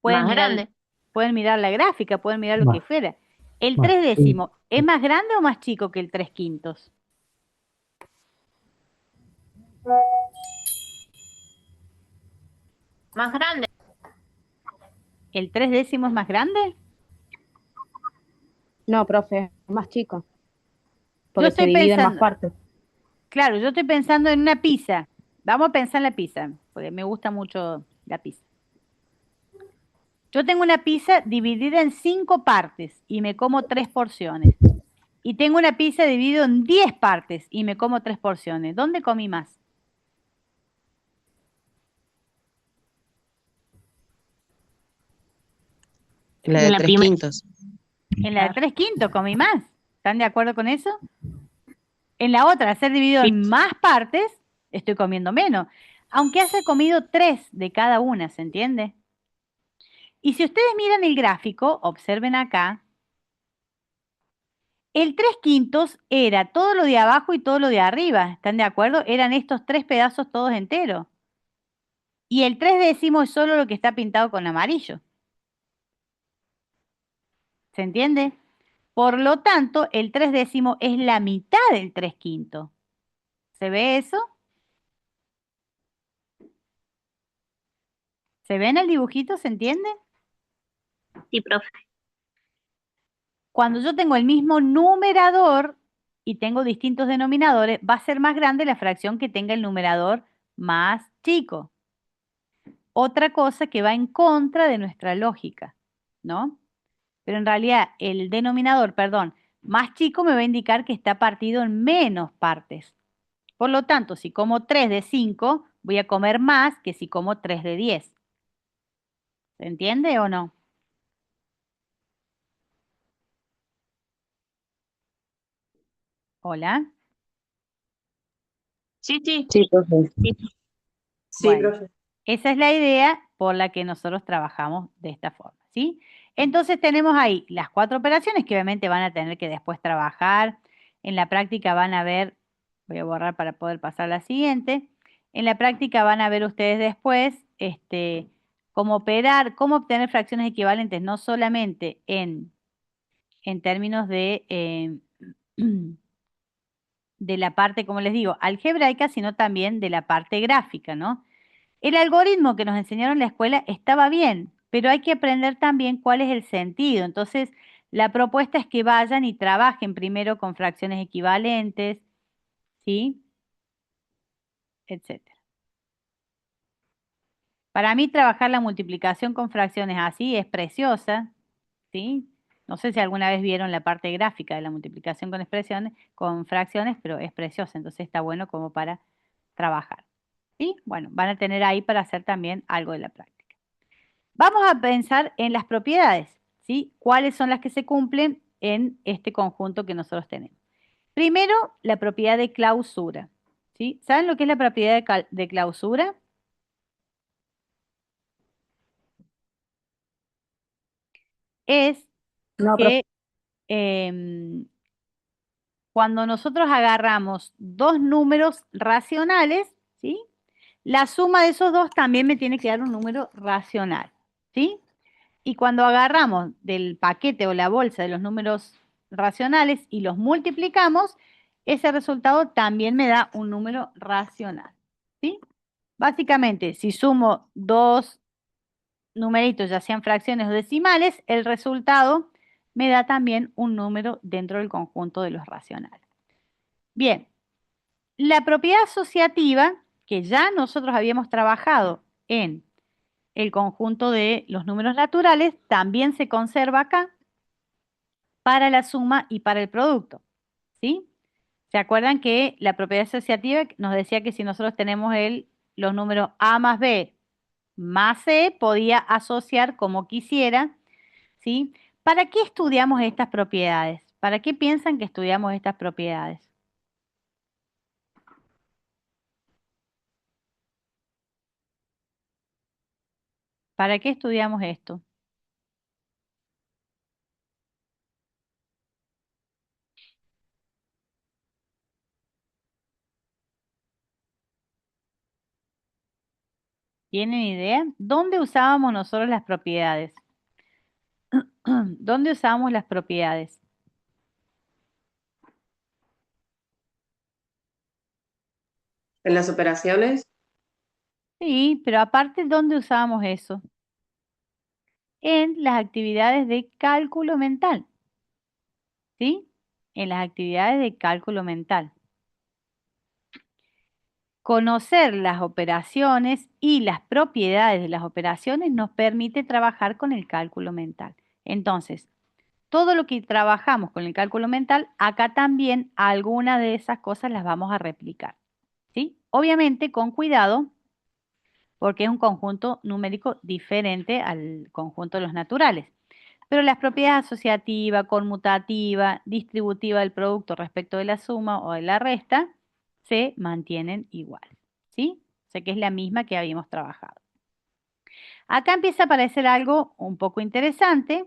Más grande. Pueden mirar la gráfica, pueden mirar lo que Más, fuera. ¿El más 3 décimo chico. es más grande o más chico que el 3 quintos? Más grande. ¿El 3 décimo es más grande? No, profe, más chico, Yo porque se estoy divide en más pensando, partes. claro, yo estoy pensando en una pizza. Vamos a pensar en la pizza, porque me gusta mucho la pizza. Yo tengo una pizza dividida en 5 partes y me como 3 porciones. Y tengo una pizza dividida en 10 partes y me como 3 porciones. ¿Dónde comí más? La En de la tres primera. quintos. En la de 3 quintos comí más. ¿Están de acuerdo con eso? En la otra, al ser dividido en más partes, estoy comiendo menos. Aunque haya comido 3 de cada una, ¿se entiende? Y si ustedes miran el gráfico, observen acá, el 3 quintos era todo lo de abajo y todo lo de arriba. ¿Están de acuerdo? Eran estos 3 pedazos todos enteros. Y el 3 décimo es solo lo que está pintado con amarillo. ¿Se entiende? Por lo tanto, el 3 décimo es la mitad del 3 quintos. ¿Se ve eso? ¿Se ve en el dibujito? ¿Se entiende? Sí, profe. Cuando yo tengo el mismo numerador y tengo distintos denominadores, va a ser más grande la fracción que tenga el numerador más chico. Otra cosa que va en contra de nuestra lógica, ¿no? Pero en realidad el denominador, perdón, más chico me va a indicar que está partido en menos partes. Por lo tanto, si como 3 de 5, voy a comer más que si como 3 de 10. ¿Se entiende o no? Hola. Sí, sí. Sí, profe. Sí, Bueno, profe. esa es la idea por la que nosotros trabajamos de esta forma, ¿sí? Entonces tenemos ahí las 4 operaciones que obviamente van a tener que después trabajar. En la práctica van a ver Voy a borrar para poder pasar a la siguiente. En la práctica van a ver ustedes después cómo operar, cómo obtener fracciones equivalentes, no solamente en términos de la parte, como les digo, algebraica, sino también de la parte gráfica, ¿no? El algoritmo que nos enseñaron en la escuela estaba bien, pero hay que aprender también cuál es el sentido. Entonces, la propuesta es que vayan y trabajen primero con fracciones equivalentes, ¿sí? Etcétera. Para mí, trabajar la multiplicación con fracciones así es preciosa, ¿sí? No sé si alguna vez vieron la parte gráfica de la multiplicación con expresiones, con fracciones, pero es preciosa, entonces está bueno como para trabajar. ¿Sí? Bueno, van a tener ahí para hacer también algo de la práctica. Vamos a pensar en las propiedades, ¿sí? ¿Cuáles son las que se cumplen en este conjunto que nosotros tenemos? Primero, la propiedad de clausura, ¿sí? ¿Saben lo que es la propiedad de clausura? Es No, que em, cuando nosotros agarramos dos números racionales, ¿sí? La suma de esos dos también me tiene que dar un número racional, ¿sí? Y cuando agarramos del paquete o la bolsa de los números racionales y los multiplicamos, ese resultado también me da un número racional, ¿sí? Básicamente, si sumo dos numeritos, ya sean fracciones o decimales, el resultado me da también un número dentro del conjunto de los racionales. Bien, la propiedad asociativa, que ya nosotros habíamos trabajado en el conjunto de los números naturales, también se conserva acá para la suma y para el producto, ¿sí? ¿Se acuerdan que la propiedad asociativa nos decía que si nosotros tenemos los números A más B más C, podía asociar como quisiera, ¿sí? ¿Para qué estudiamos estas propiedades? ¿Para qué piensan que estudiamos estas propiedades? ¿Para qué estudiamos esto? ¿Tienen idea? ¿Dónde usábamos nosotros las propiedades? ¿Dónde usábamos las propiedades? En las operaciones, Sí, pero aparte, ¿dónde usábamos eso? En las actividades de cálculo mental, ¿sí? En las actividades de cálculo mental. Conocer las operaciones y las propiedades de las operaciones nos permite trabajar con el cálculo mental. Entonces, todo lo que trabajamos con el cálculo mental, acá también algunas de esas cosas las vamos a replicar, ¿sí? Obviamente con cuidado, porque es un conjunto numérico diferente al conjunto de los naturales. Pero las propiedades asociativa, conmutativa, distributiva del producto respecto de la suma o de la resta se mantienen iguales, ¿sí? O sea que es la misma que habíamos trabajado. Acá empieza a aparecer algo un poco interesante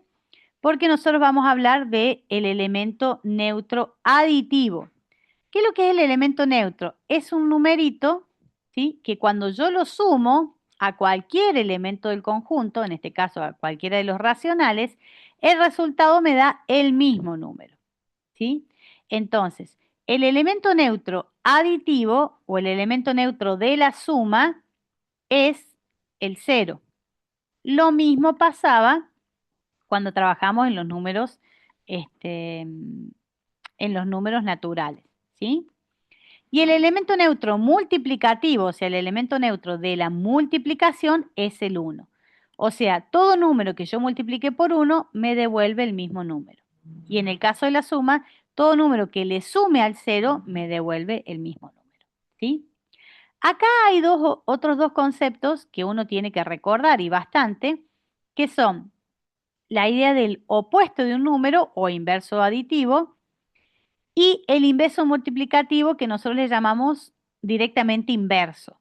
porque nosotros vamos a hablar del elemento neutro aditivo. ¿Qué es lo que es el elemento neutro? Es un numerito, ¿sí? Que cuando yo lo sumo a cualquier elemento del conjunto, en este caso a cualquiera de los racionales, el resultado me da el mismo número, ¿sí? Entonces, el elemento neutro aditivo o el elemento neutro de la suma es el 0. Lo mismo pasaba cuando trabajamos en los números, en los números naturales, ¿sí? Y el elemento neutro multiplicativo, o sea, el elemento neutro de la multiplicación es el 1. O sea, todo número que yo multiplique por 1 me devuelve el mismo número. Y en el caso de la suma, todo número que le sume al 0 me devuelve el mismo número, ¿sí? Acá hay otros dos conceptos que uno tiene que recordar y bastante, que son la idea del opuesto de un número o inverso aditivo y el inverso multiplicativo que nosotros le llamamos directamente inverso,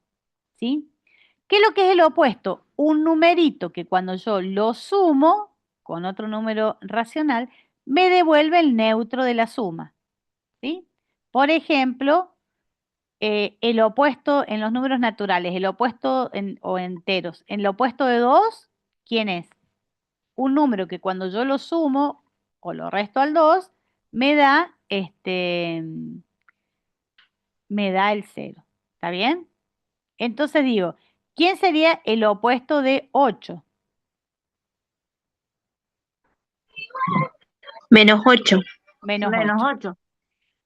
¿sí? ¿Qué es lo que es el opuesto? Un numerito que cuando yo lo sumo con otro número racional, me devuelve el neutro de la suma, ¿sí? Por ejemplo, el opuesto en los números naturales, el opuesto o enteros. En el opuesto de 2, ¿quién es? Un número que cuando yo lo sumo o lo resto al 2, me da el 0. ¿Está bien? Entonces digo, ¿quién sería el opuesto de 8? -8. Menos Menos 8. 8.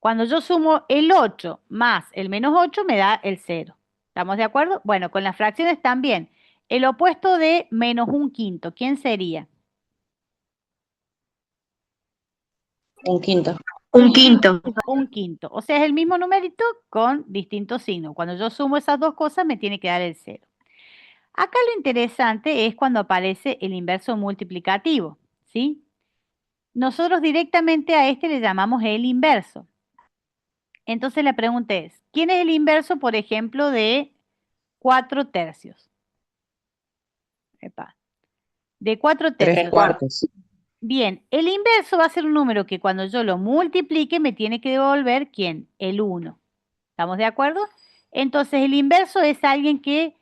Cuando yo sumo el 8 más el menos 8 me da el 0. ¿Estamos de acuerdo? Bueno, con las fracciones también. El opuesto de menos un quinto, ¿quién sería? Un quinto. Un quinto. Un quinto. O sea, es el mismo numerito con distintos signos. Cuando yo sumo esas dos cosas me tiene que dar el 0. Acá lo interesante es cuando aparece el inverso multiplicativo, ¿sí? Nosotros directamente a este le llamamos el inverso. Entonces la pregunta es, ¿quién es el inverso, por ejemplo, de 4 tercios? Epa, de 4 Tres tercios. cuartos. Bien, el inverso va a ser un número que cuando yo lo multiplique me tiene que devolver, ¿quién? El 1. ¿Estamos de acuerdo? Entonces el inverso es alguien que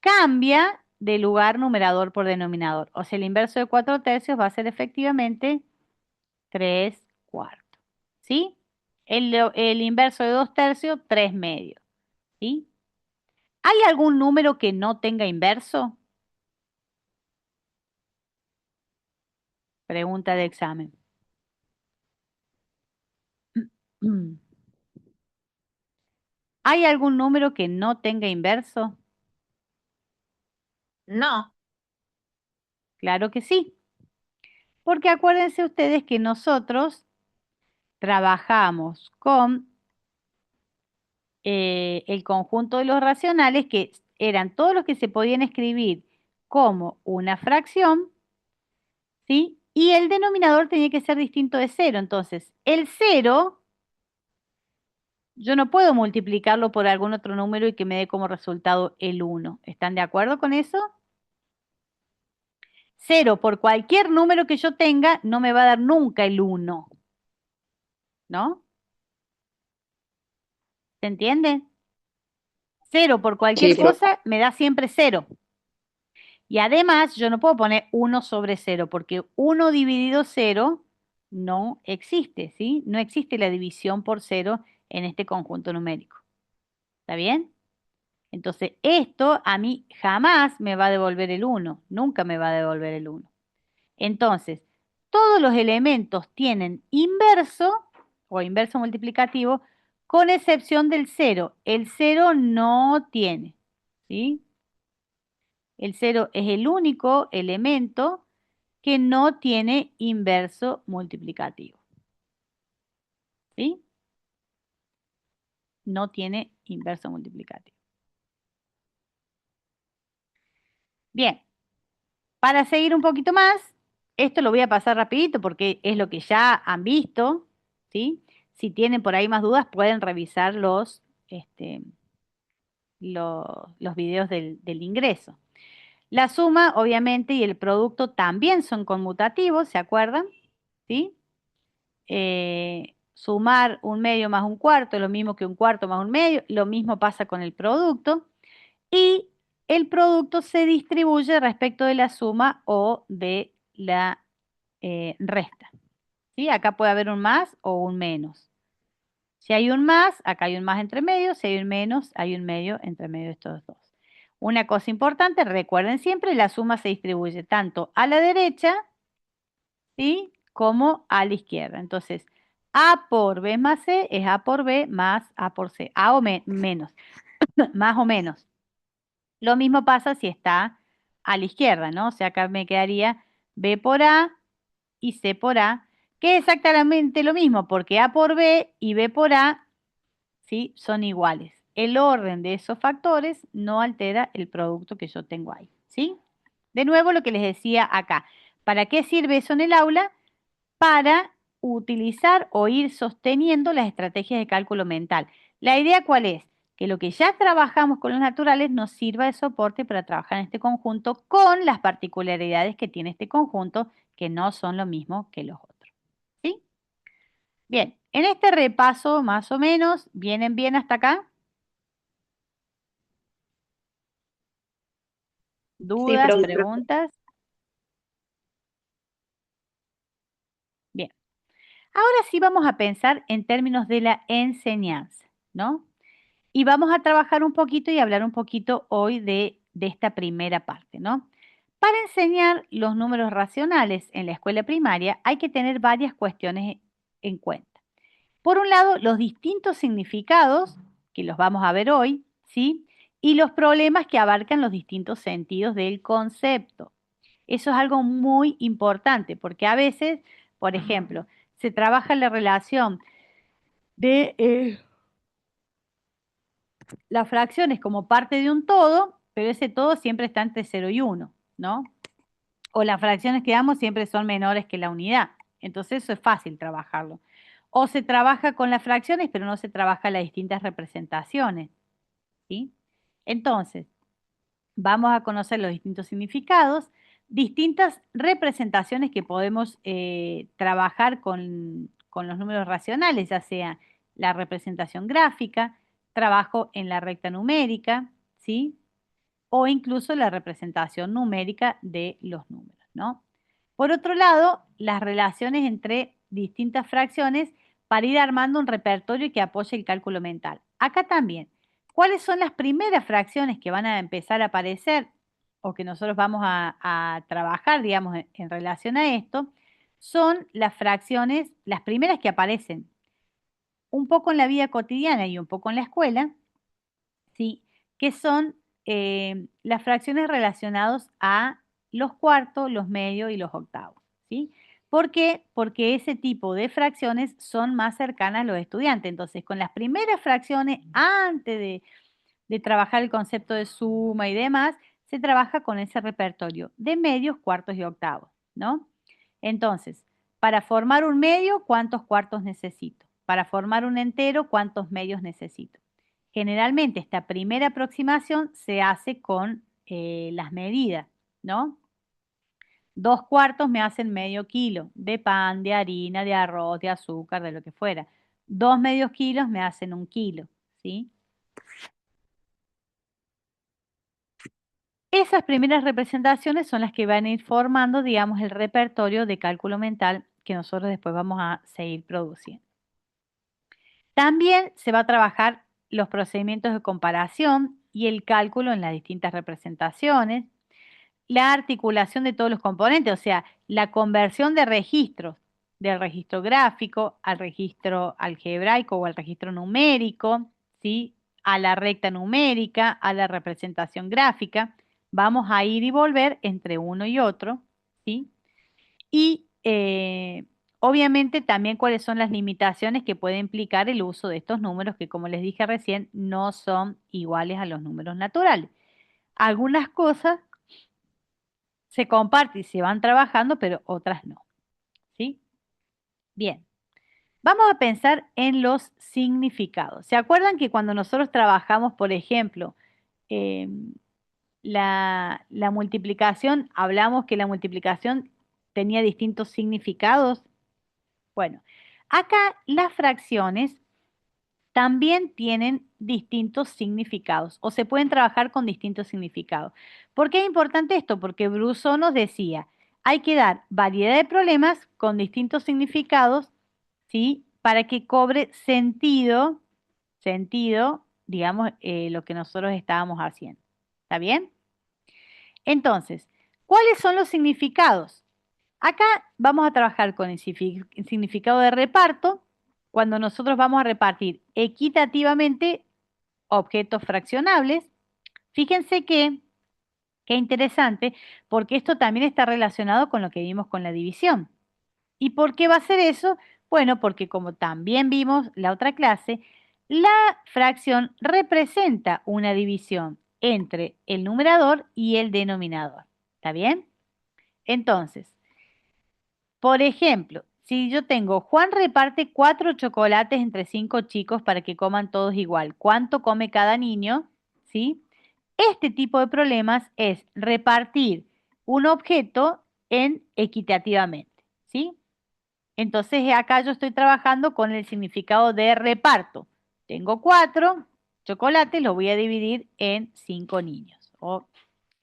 cambia de lugar numerador por denominador. O sea, el inverso de 4 tercios va a ser efectivamente 3 cuartos. ¿Sí? El inverso de 2 tercios, 3 medios. ¿Sí? ¿Hay algún número que no tenga inverso? Pregunta de examen. ¿Hay algún número que no tenga inverso? No. Claro que sí. Porque acuérdense ustedes que nosotros trabajamos con el conjunto de los racionales, que eran todos los que se podían escribir como una fracción, ¿sí? Y el denominador tenía que ser distinto de 0. Entonces, el 0, yo no puedo multiplicarlo por algún otro número y que me dé como resultado el 1. ¿Están de acuerdo con eso? 0 por cualquier número que yo tenga no me va a dar nunca el 1. ¿No? ¿Se entiende? 0 por cualquier Sí, profe. cosa me da siempre 0. Y además yo no puedo poner 1 sobre 0 porque 1 dividido 0 no existe, ¿sí? No existe la división por 0 en este conjunto numérico. ¿Está bien? Entonces esto a mí jamás me va a devolver el 1, nunca me va a devolver el 1. Entonces, todos los elementos tienen inverso o inverso multiplicativo con excepción del 0. El 0 no tiene, ¿sí? El 0 es el único elemento que no tiene inverso multiplicativo. ¿Sí? No tiene inverso multiplicativo. Bien, para seguir un poquito más, esto lo voy a pasar rapidito porque es lo que ya han visto, ¿sí? Si tienen por ahí más dudas, pueden revisar los videos del ingreso. La suma, obviamente, y el producto también son conmutativos, ¿se acuerdan? ¿Sí? Sumar un medio más un cuarto es lo mismo que un cuarto más un medio, lo mismo pasa con el producto. Y el producto se distribuye respecto de la suma o de la resta. ¿Sí? Acá puede haber un más o un menos. Si hay un más, acá hay un más entre medio. Si hay un menos, hay un medio entre medio de estos dos. Una cosa importante, recuerden siempre, la suma se distribuye tanto a la derecha, ¿sí? Como a la izquierda. Entonces, A por B más C es A por B más A por C. A o menos, más o menos. Lo mismo pasa si está a la izquierda, ¿no? O sea, acá me quedaría B por A y C por A, que es exactamente lo mismo, porque A por B y B por A, ¿sí? Son iguales. El orden de esos factores no altera el producto que yo tengo ahí, ¿sí? De nuevo, lo que les decía acá. ¿Para qué sirve eso en el aula? Para utilizar o ir sosteniendo las estrategias de cálculo mental. ¿La idea cuál es? Que lo que ya trabajamos con los naturales nos sirva de soporte para trabajar en este conjunto con las particularidades que tiene este conjunto, que no son lo mismo que los otros. ¿Sí? Bien, en este repaso más o menos, ¿vienen bien hasta acá? ¿Dudas, profe. preguntas? Bien. Ahora sí vamos a pensar en términos de la enseñanza, ¿no? Y vamos a trabajar un poquito y hablar un poquito hoy de esta primera parte, ¿no? Para enseñar los números racionales en la escuela primaria hay que tener varias cuestiones en cuenta. Por un lado, los distintos significados, que los vamos a ver hoy, ¿sí? Y los problemas que abarcan los distintos sentidos del concepto. Eso es algo muy importante, porque a veces, por ejemplo, se trabaja la relación de las fracciones como parte de un todo, pero ese todo siempre está entre 0 y 1, ¿no? O las fracciones que damos siempre son menores que la unidad. Entonces eso es fácil trabajarlo. O se trabaja con las fracciones, pero no se trabaja las distintas representaciones, ¿sí? Entonces, vamos a conocer los distintos significados, distintas representaciones que podemos trabajar con los números racionales, ya sea la representación gráfica, trabajo en la recta numérica, ¿sí? O incluso la representación numérica de los números, ¿no? Por otro lado, las relaciones entre distintas fracciones para ir armando un repertorio que apoye el cálculo mental. Acá también, ¿cuáles son las primeras fracciones que van a empezar a aparecer o que nosotros vamos a trabajar, digamos, en relación a esto? Son las fracciones, las primeras que aparecen un poco en la vida cotidiana y un poco en la escuela, ¿sí? Que son las fracciones relacionadas a los cuartos, los medios y los octavos, ¿sí? ¿Por qué? Porque ese tipo de fracciones son más cercanas a los estudiantes. Entonces, con las primeras fracciones, antes de trabajar el concepto de suma y demás, se trabaja con ese repertorio de medios, cuartos y octavos, ¿no? Entonces, para formar un medio, ¿cuántos cuartos necesito? Para formar un entero, ¿cuántos medios necesito? Generalmente esta primera aproximación se hace con las medidas, ¿no? 2 cuartos me hacen medio kilo de pan, de harina, de arroz, de azúcar, de lo que fuera. 2 medios kilos me hacen 1 kilo, ¿sí? Esas primeras representaciones son las que van a ir formando, digamos, el repertorio de cálculo mental que nosotros después vamos a seguir produciendo. También se va a trabajar los procedimientos de comparación y el cálculo en las distintas representaciones, la articulación de todos los componentes, o sea, la conversión de registros, del registro gráfico al registro algebraico o al registro numérico, ¿sí? A la recta numérica, a la representación gráfica. Vamos a ir y volver entre uno y otro, ¿sí? Y obviamente también cuáles son las limitaciones que puede implicar el uso de estos números que, como les dije recién, no son iguales a los números naturales. Algunas cosas se comparten y se van trabajando, pero otras no, ¿sí? Bien, vamos a pensar en los significados. ¿Se acuerdan que cuando nosotros trabajamos, por ejemplo, la multiplicación, hablamos que la multiplicación tenía distintos significados? Bueno, acá las fracciones también tienen distintos significados o se pueden trabajar con distintos significados. ¿Por qué es importante esto? Porque Brousseau nos decía, hay que dar variedad de problemas con distintos significados, ¿sí? Para que cobre sentido, digamos, lo que nosotros estábamos haciendo. ¿Está bien? Entonces, ¿cuáles son los significados? Acá vamos a trabajar con el significado de reparto, cuando nosotros vamos a repartir equitativamente objetos fraccionables. Fíjense qué interesante, porque esto también está relacionado con lo que vimos con la división. ¿Y por qué va a ser eso? Bueno, porque como también vimos la otra clase, la fracción representa una división entre el numerador y el denominador. ¿Está bien? Entonces, por ejemplo, si yo tengo, Juan reparte 4 chocolates entre 5 chicos para que coman todos igual. ¿Cuánto come cada niño? ¿Sí? Este tipo de problemas es repartir un objeto en equitativamente, ¿sí? Entonces acá yo estoy trabajando con el significado de reparto. Tengo 4 chocolates, los voy a dividir en 5 niños. O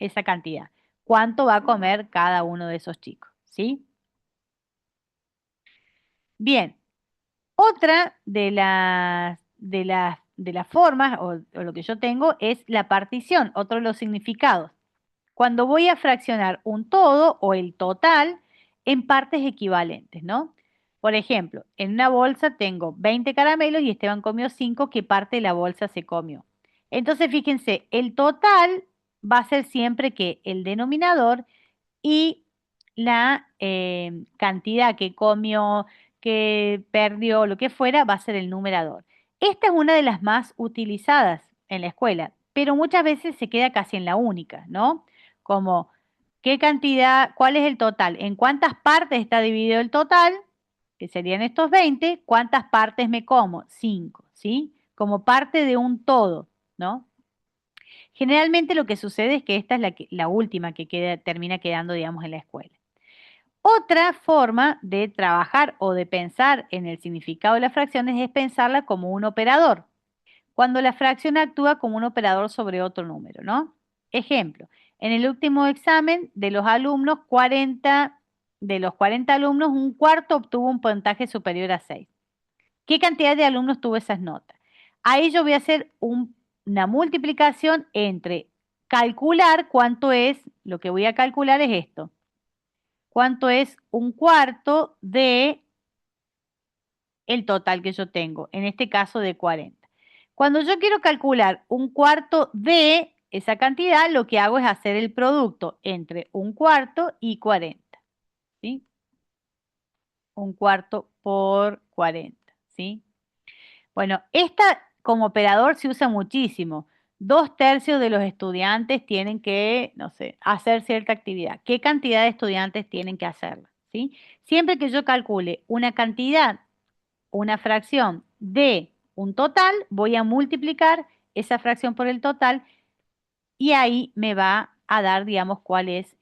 esa cantidad. ¿Cuánto va a comer cada uno de esos chicos? ¿Sí? Bien. Otra de las formas o lo que yo tengo es la partición, otro de los significados. Cuando voy a fraccionar un todo o el total en partes equivalentes, ¿no? Por ejemplo, en una bolsa tengo 20 caramelos y Esteban comió 5, ¿qué parte de la bolsa se comió? Entonces, fíjense, el total va a ser siempre que el denominador y la cantidad que comió, que perdió, lo que fuera, va a ser el numerador. Esta es una de las más utilizadas en la escuela, pero muchas veces se queda casi en la única, ¿no? Como, ¿qué cantidad, cuál es el total? ¿En cuántas partes está dividido el total? Que serían estos 20. ¿Cuántas partes me como? 5, ¿sí? Como parte de un todo, ¿no? Generalmente lo que sucede es que esta es la última que termina quedando, digamos, en la escuela. Otra forma de trabajar o de pensar en el significado de las fracciones es pensarla como un operador, cuando la fracción actúa como un operador sobre otro número, ¿no? Ejemplo, en el último examen de los alumnos, de los 40 alumnos, un cuarto obtuvo un puntaje superior a 6. ¿Qué cantidad de alumnos tuvo esas notas? Ahí yo voy a hacer una multiplicación entre calcular cuánto es, lo que voy a calcular es esto, cuánto es un cuarto de el total que yo tengo, en este caso de 40. Cuando yo quiero calcular un cuarto de esa cantidad, lo que hago es hacer el producto entre un cuarto y 40, ¿sí? Un cuarto por 40, ¿sí? Bueno, esta como operador se usa muchísimo. 2/3 de los estudiantes tienen que, no sé, hacer cierta actividad. ¿Qué cantidad de estudiantes tienen que hacerla? ¿Sí? Siempre que yo calcule una cantidad, una fracción de un total, voy a multiplicar esa fracción por el total y ahí me va a dar, digamos, cuál es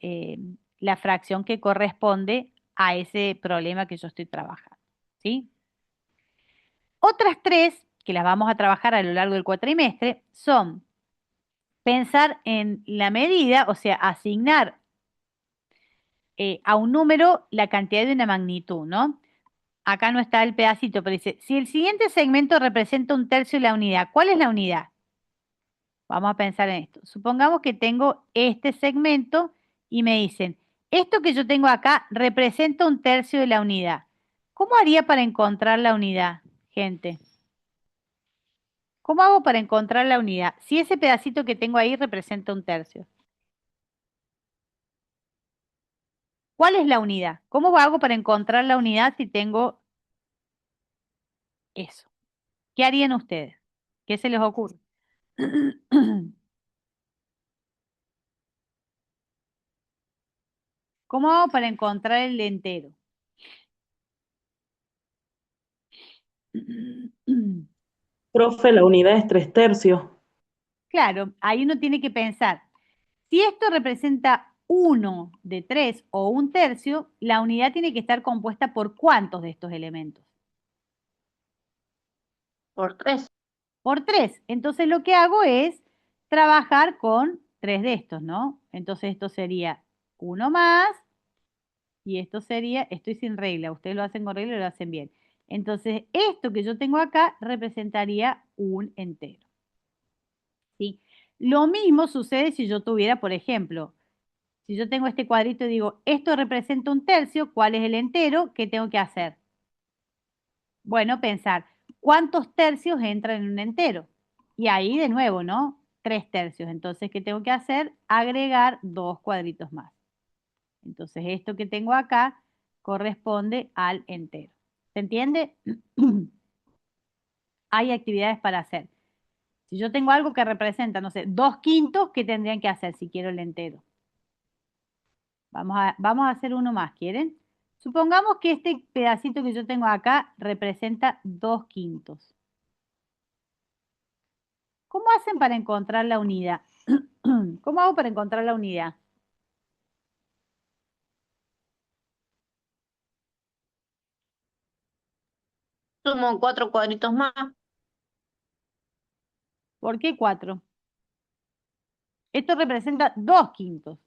la fracción que corresponde a ese problema que yo estoy trabajando. ¿Sí? Otras tres, que las vamos a trabajar a lo largo del cuatrimestre, son pensar en la medida, o sea, asignar a un número la cantidad de una magnitud, ¿no? Acá no está el pedacito, pero dice, si el siguiente segmento representa 1/3 de la unidad, ¿cuál es la unidad? Vamos a pensar en esto. Supongamos que tengo este segmento y me dicen, esto que yo tengo acá representa 1/3 de la unidad. ¿Cómo haría para encontrar la unidad, gente? ¿Cómo hago para encontrar la unidad? Si ese pedacito que tengo ahí representa 1/3. ¿Cuál es la unidad? ¿Cómo hago para encontrar la unidad si tengo eso? ¿Qué harían ustedes? ¿Qué se les ocurre? ¿Cómo hago para encontrar el entero? Profe, la unidad es 3/3. Claro, ahí uno tiene que pensar. Si esto representa 1/3 o 1/3, la unidad tiene que estar compuesta por ¿cuántos de estos elementos? Por 3. Por 3. Entonces lo que hago es trabajar con 3 de estos, ¿no? Entonces esto sería uno más y esto sería, estoy sin regla, ustedes lo hacen con regla y lo hacen bien. Entonces esto que yo tengo acá representaría un entero, ¿sí? Lo mismo sucede si yo tuviera, por ejemplo, si yo tengo este cuadrito y digo, esto representa 1/3, ¿cuál es el entero? ¿Qué tengo que hacer? Bueno, pensar, ¿cuántos tercios entran en un entero? Y ahí de nuevo, ¿no? 3/3. Entonces, ¿qué tengo que hacer? Agregar 2 cuadritos más. Entonces, esto que tengo acá corresponde al entero. ¿Se entiende? Hay actividades para hacer. Si yo tengo algo que representa, no sé, 2/5, ¿qué tendrían que hacer si quiero el entero? Vamos a hacer uno más, ¿quieren? Supongamos que este pedacito que yo tengo acá representa 2/5. ¿Cómo hacen para encontrar la unidad? ¿Cómo hago para encontrar la unidad? Sumo 4 cuadritos más. ¿Por qué 4? Esto representa 2/5.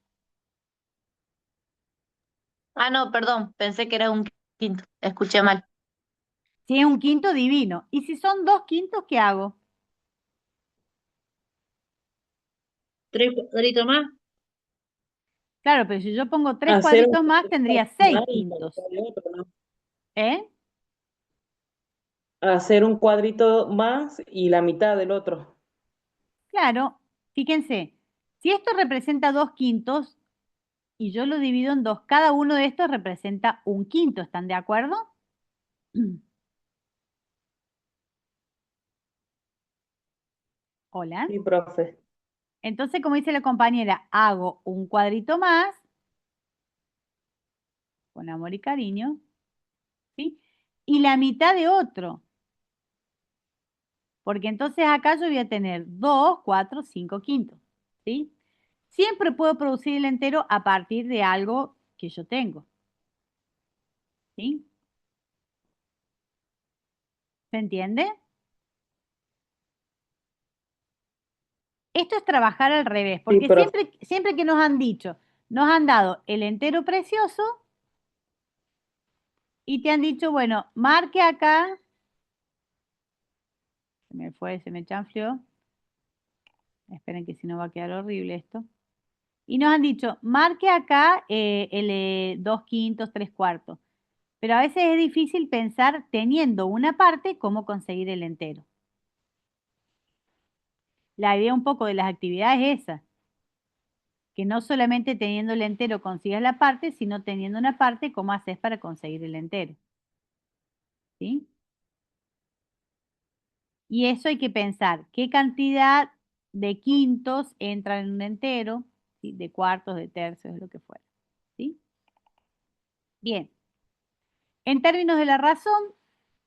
Ah, no, perdón, pensé que era un quinto. Escuché mal. Si es un quinto, divino. Y si son 2/5, ¿qué hago? 3 cuadritos más. Claro, pero si yo pongo 3 Hacer un cuadritos más, tendría 6 cuadrito y la quintos. mitad del otro, ¿no? ¿Eh? Hacer un cuadrito más y la mitad del otro. Claro, fíjense, si esto representa 2/5 y yo lo divido en dos, cada uno de estos representa 1/5, ¿están de acuerdo? Hola. Sí, profe. Entonces, como dice la compañera, hago un cuadrito más, con amor y cariño, ¿sí? Y la mitad de otro, porque entonces acá yo voy a tener 2, 4, 5 quintos, ¿sí? Siempre puedo producir el entero a partir de algo que yo tengo, ¿sí? ¿Se entiende? Esto es trabajar al revés, Sí, porque profe. siempre que nos han dicho, nos han dado el entero precioso y te han dicho, bueno, marque acá, se me chanfleó, esperen que si no va a quedar horrible esto, y nos han dicho, marque acá el 2/5, 3/4, pero a veces es difícil pensar teniendo una parte cómo conseguir el entero. La idea un poco de las actividades es esa, que no solamente teniendo el entero consigas la parte, sino teniendo una parte, cómo haces para conseguir el entero. ¿Sí? Y eso hay que pensar, qué cantidad de quintos entra en un entero, ¿sí? De cuartos, de tercios, de lo que fuera. ¿Sí? Bien. En términos de la razón,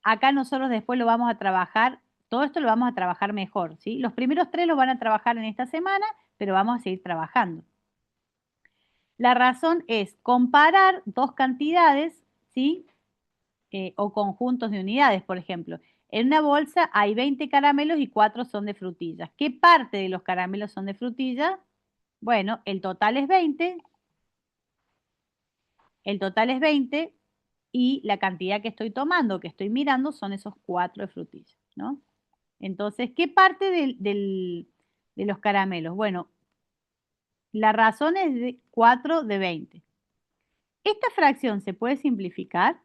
acá nosotros después lo vamos a trabajar, todo esto lo vamos a trabajar mejor, ¿sí? Los primeros 3 los van a trabajar en esta semana, pero vamos a seguir trabajando. La razón es comparar dos cantidades, ¿sí? O conjuntos de unidades, por ejemplo. En una bolsa hay 20 caramelos y 4 son de frutillas. ¿Qué parte de los caramelos son de frutilla? Bueno, el total es 20. El total es 20 y la cantidad que estoy tomando, que estoy mirando, son esos 4 de frutilla, ¿no? Entonces, ¿qué parte de los caramelos? Bueno, la razón es de 4 de 20. Esta fracción se puede simplificar.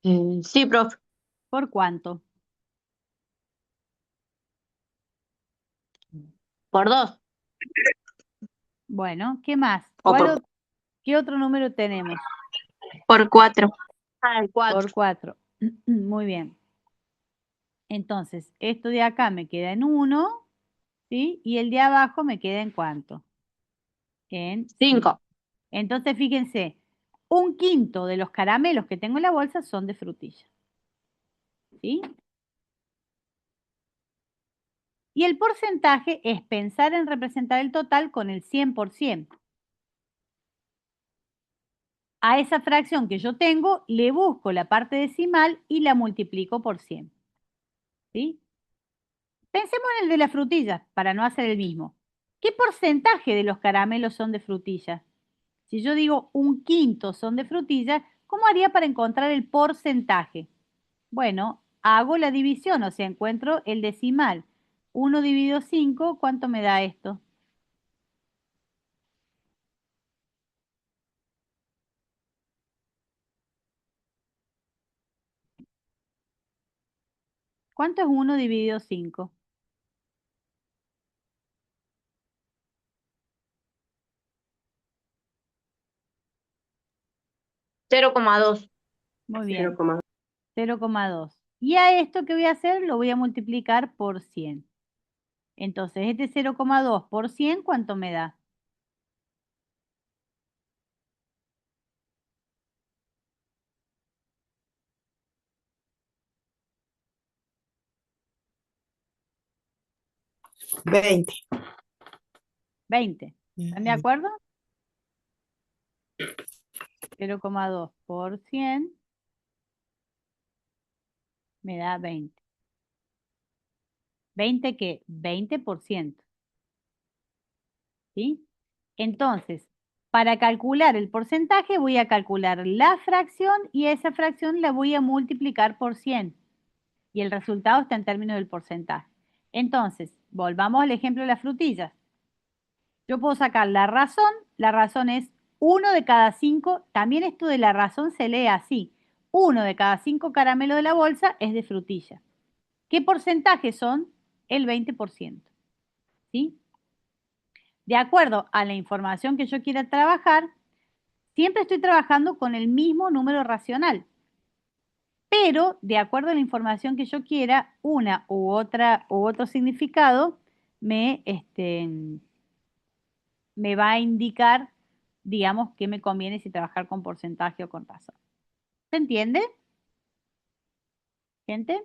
Sí, profe. ¿Por cuánto? Por 2. Bueno, ¿qué más? O por, ¿Qué otro número tenemos? Por 4. el 4. Por 4. Muy bien. Entonces, esto de acá me queda en 1, ¿sí? Y el de abajo me queda en ¿cuánto? En 5. 5. Entonces, fíjense, 1/5 de los caramelos que tengo en la bolsa son de frutilla. ¿Sí? Y el porcentaje es pensar en representar el total con el 100%. A esa fracción que yo tengo, le busco la parte decimal y la multiplico por 100. ¿Sí? Pensemos en el de las frutillas, para no hacer el mismo. ¿Qué porcentaje de los caramelos son de frutilla? Si yo digo 1/5 son de frutilla, ¿cómo haría para encontrar el porcentaje? Bueno, hago la división, o sea, encuentro el decimal. 1 dividido 5, ¿cuánto me da esto? ¿Cuánto es 1 dividido 5? 0,2. Muy 0, bien, 0,2. Y a esto que voy a hacer lo voy a multiplicar por 100. Entonces, este 0,2 por 100, ¿cuánto me da? 20. 20. ¿Están de Ujú. acuerdo? 0,2 por 100, me da 20. ¿20 qué? 20%. ¿Sí? Entonces, para calcular el porcentaje voy a calcular la fracción y esa fracción la voy a multiplicar por 100. Y el resultado está en términos del porcentaje. Entonces, volvamos al ejemplo de las frutillas. Yo puedo sacar la razón es 1 de cada 5, también esto de la razón se lee así, 1 de cada 5 caramelos de la bolsa es de frutilla. ¿Qué porcentaje son? El 20%. ¿Sí? De acuerdo a la información que yo quiera trabajar, siempre estoy trabajando con el mismo número racional. Pero, de acuerdo a la información que yo quiera, una u otro significado me va a indicar, digamos, qué me conviene si trabajar con porcentaje o con razón. ¿Se entiende? ¿Gente?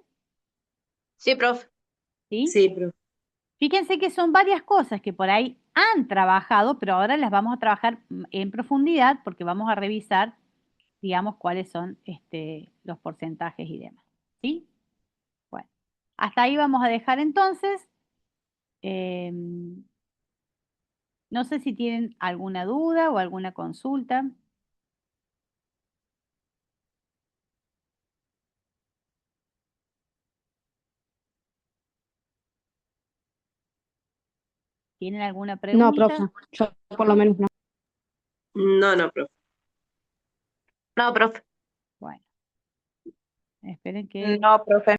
Sí, profe. ¿Sí? Sí, profe. Fíjense que son varias cosas que por ahí han trabajado, pero ahora las vamos a trabajar en profundidad porque vamos a revisar, digamos, cuáles son los porcentajes y demás. ¿Sí? Bueno, hasta ahí vamos a dejar entonces. No sé si tienen alguna duda o alguna consulta. ¿Tienen alguna No, pregunta? profe, yo por lo menos no. No, profe. No, profe. Bueno, esperen que... No, profe.